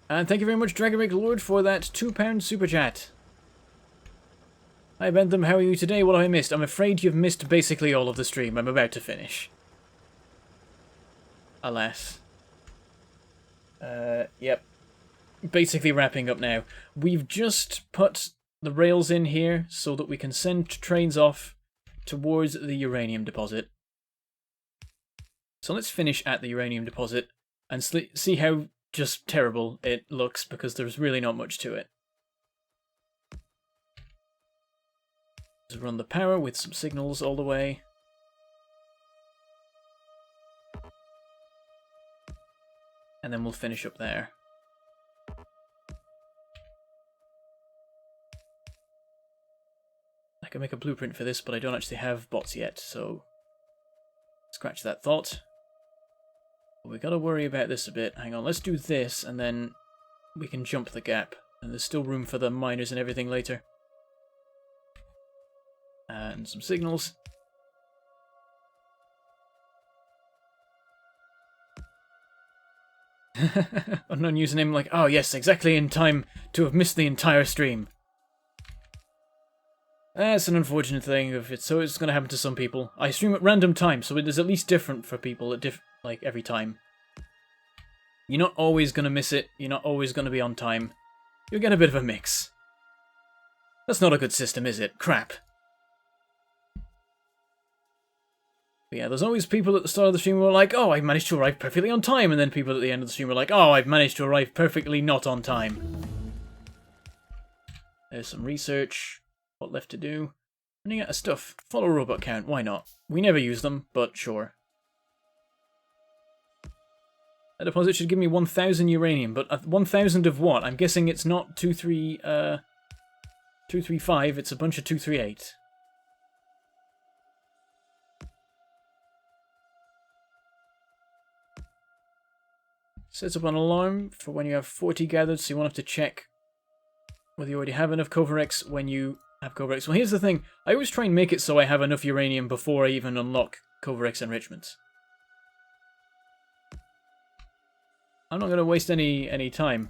And thank you very much, Dragonic Lord, for that £2 super chat. Hi Bentham, how are you today? What have I missed? I'm afraid you've missed basically all of the stream. I'm about to finish. Alas. Yep. Basically wrapping up now. We've just put the rails in here so that we can send trains off towards the uranium deposit. So let's finish at the uranium deposit and see how just terrible it looks, because there's really not much to it. Just run the power with some signals all the way. And then we'll finish up there. I can make a blueprint for this, but I don't actually have bots yet, so scratch that thought. We gotta worry about this a bit. Hang on, let's do this, and then we can jump the gap. And there's still room for the miners and everything later. And some signals. Unknown username like, oh yes, exactly in time to have missed the entire stream. That's an unfortunate thing. So it's going to happen to some people. I stream at random times, so it is at least different for people at like every time. You're not always going to miss it. You're not always going to be on time. You'll get a bit of a mix. That's not a good system, is it? Crap. But yeah, there's always people at the start of the stream who are like, oh, I managed to arrive perfectly on time, and then people at the end of the stream are like, oh, I've managed to arrive perfectly not on time. There's some research. What left to do? Running out of stuff. Follow robot count. Why not? We never use them, but sure. That deposit should give me 1,000 uranium, but 1,000 of what? I'm guessing it's not 235, it's a bunch of 238. Sets up an alarm for when you have 40 gathered, so you won't have to check whether you already have enough Covarex when you have Covarex. Well, here's the thing. I always try and make it so I have enough uranium before I even unlock Covarex enrichments. I'm not going to waste any time.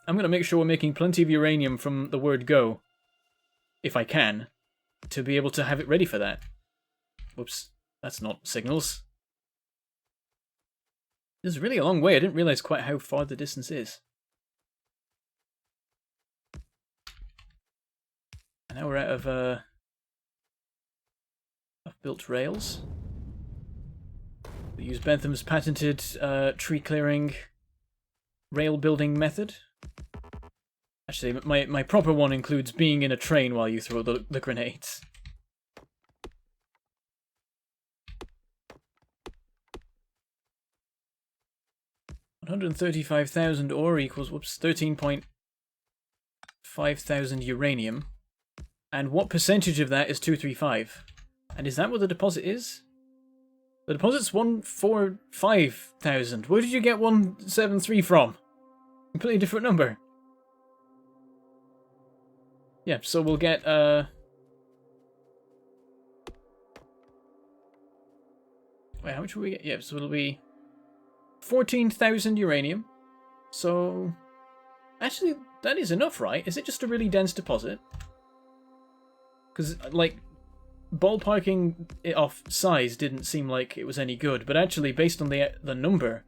I'm going to make sure we're making plenty of uranium from the word go, if I can, to be able to have it ready for that. Whoops, that's not signals. This is really a long way. I didn't realize quite how far the distance is. And now we're out of built rails. We use Bentham's patented tree clearing rail building method. Actually, my proper one includes being in a train while you throw the grenades. 135,000 ore equals, whoops, 13.5 thousand uranium. And what percentage of that is 235? And is that what the deposit is? The deposit's 145,000. Where did you get 173 from? Completely different number. Yeah, so we'll get, wait, how much will we get? Yeah, so it'll be 14,000 uranium. So, actually, that is enough, right? Is it just a really dense deposit? Because, like, ballparking it off size didn't seem like it was any good, but actually, based on the number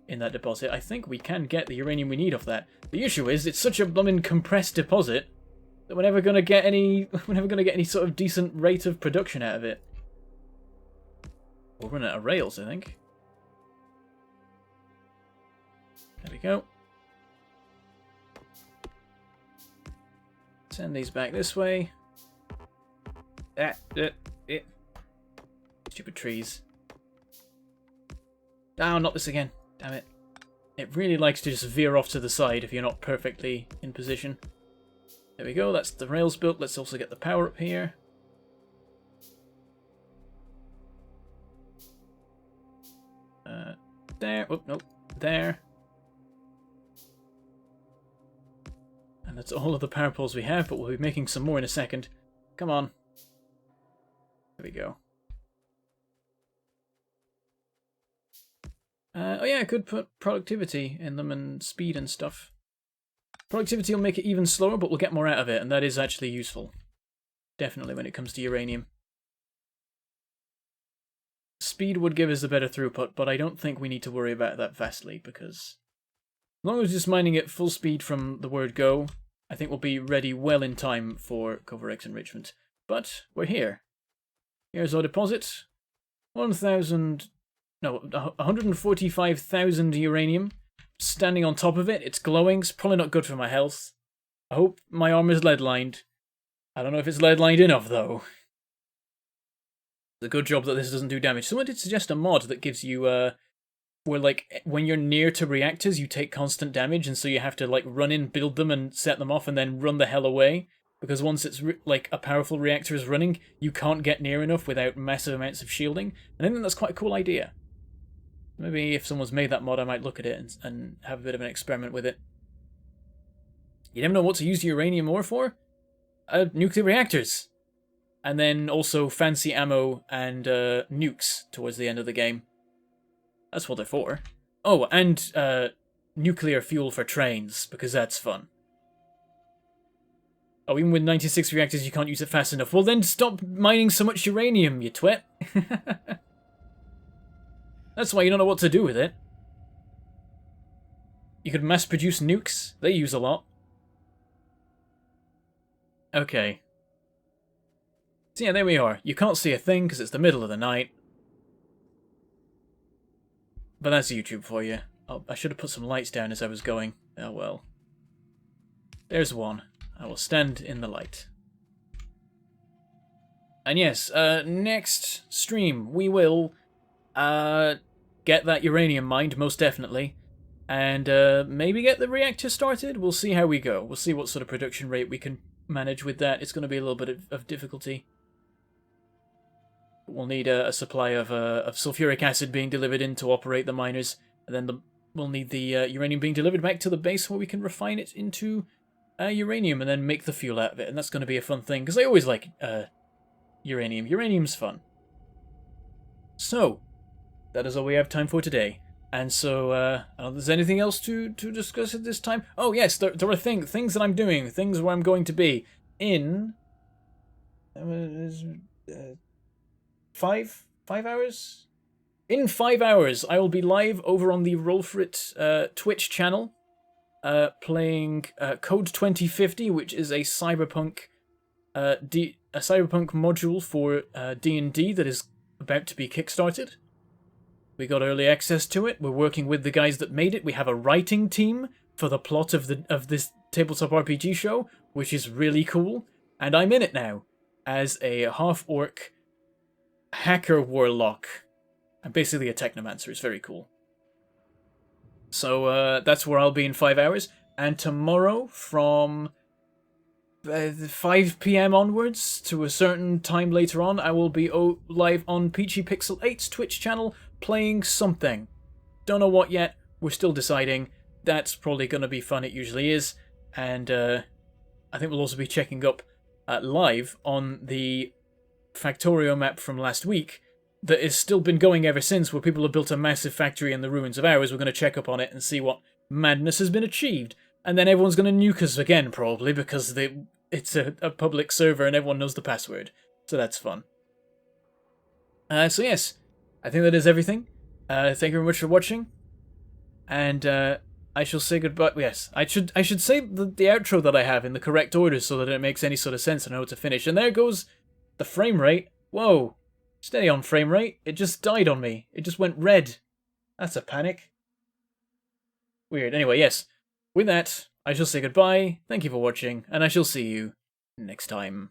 in that deposit, I think we can get the uranium we need off that. The issue is, it's such a blooming compressed deposit that we're never gonna get any sort of decent rate of production out of it. We'll run out of rails, I think. There we go. Send these back this way. Stupid trees. Oh, not this again. Damn it. It really likes to just veer off to the side if you're not perfectly in position. There we go, that's the rails built. Let's also get the power up here. There. Oh, nope. There. And that's all of the power poles we have, but we'll be making some more in a second. Come on. There we go. Oh yeah, I could put productivity in them and speed and stuff. Productivity will make it even slower, but we'll get more out of it, and that is actually useful. Definitely when it comes to uranium. Speed would give us a better throughput, but I don't think we need to worry about that vastly, because as long as we're just mining at full speed from the word go, I think we'll be ready well in time for Cover X enrichment. But we're here. Here's our deposit. 145,000 uranium. Standing on top of it, it's glowing. It's probably not good for my health. I hope my armor's lead-lined. I don't know if it's lead-lined enough, though. It's a good job that this doesn't do damage. Someone did suggest a mod that gives you, where, like, when you're near to reactors, you take constant damage, and so you have to, like, run in, build them, and set them off, and then run the hell away. Because once it's, like, a powerful reactor is running, you can't get near enough without massive amounts of shielding. And I think that's quite a cool idea. Maybe if someone's made that mod, I might look at it and have a bit of an experiment with it. You never know what to use uranium ore for? Nuclear reactors. And then also fancy ammo and nukes towards the end of the game. That's what they're for. Oh, and nuclear fuel for trains, because that's fun. Oh, even with 96 reactors you can't use it fast enough. Well then stop mining so much uranium, you twit. That's why you don't know what to do with it. You could mass produce nukes. They use a lot. Okay. So yeah, there we are. You can't see a thing because it's the middle of the night. But that's YouTube for you. Oh, I should have put some lights down as I was going. Oh well. There's one. I will stand in the light. And yes, next stream we will get that uranium mined, most definitely. And maybe get the reactor started? We'll see how we go. We'll see what sort of production rate we can manage with that. It's going to be a little bit of difficulty. We'll need a supply of sulfuric acid being delivered in to operate the miners. And then we'll need the uranium being delivered back to the base where we can refine it into uranium and then make the fuel out of it. And that's going to be a fun thing, because I always like uranium. Uranium's fun. So, that is all we have time for today. And so, I don't know if there's anything else to discuss at this time. Oh yes, there are things that I'm doing, things where I'm going to be in 5 hours? In 5 hours, I will be live over on the Roll For It Twitch channel, playing Code 2050, which is a cyberpunk module for D&D that is about to be kickstarted. We got early access to it. We're working with the guys that made it. We have a writing team for the plot of this tabletop RPG show, which is really cool. And I'm in it now as a half-orc hacker warlock. I'm basically a technomancer. It's very cool. So that's where I'll be in 5 hours. And tomorrow from 5 p.m. onwards to a certain time later on, I will be live on Peachy Pixel 8's Twitch channel playing something. Don't know what yet. We're still deciding. That's probably going to be fun. It usually is. And I think we'll also be checking up live on the Factorio map from last week that has still been going ever since, where people have built a massive factory in the ruins of ours. We're going to check up on it and see what madness has been achieved. And then everyone's going to nuke us again, probably, because it's a public server and everyone knows the password. So that's fun. So yes, I think that is everything. Thank you very much for watching. And I shall say goodbye. Yes, I should say the outro that I have in the correct order so that it makes any sort of sense and I know to finish. And there goes the frame rate. Whoa. Steady on frame rate. It just died on me. It just went red. That's a panic. Weird. Anyway, yes. With that, I shall say goodbye, thank you for watching, and I shall see you next time.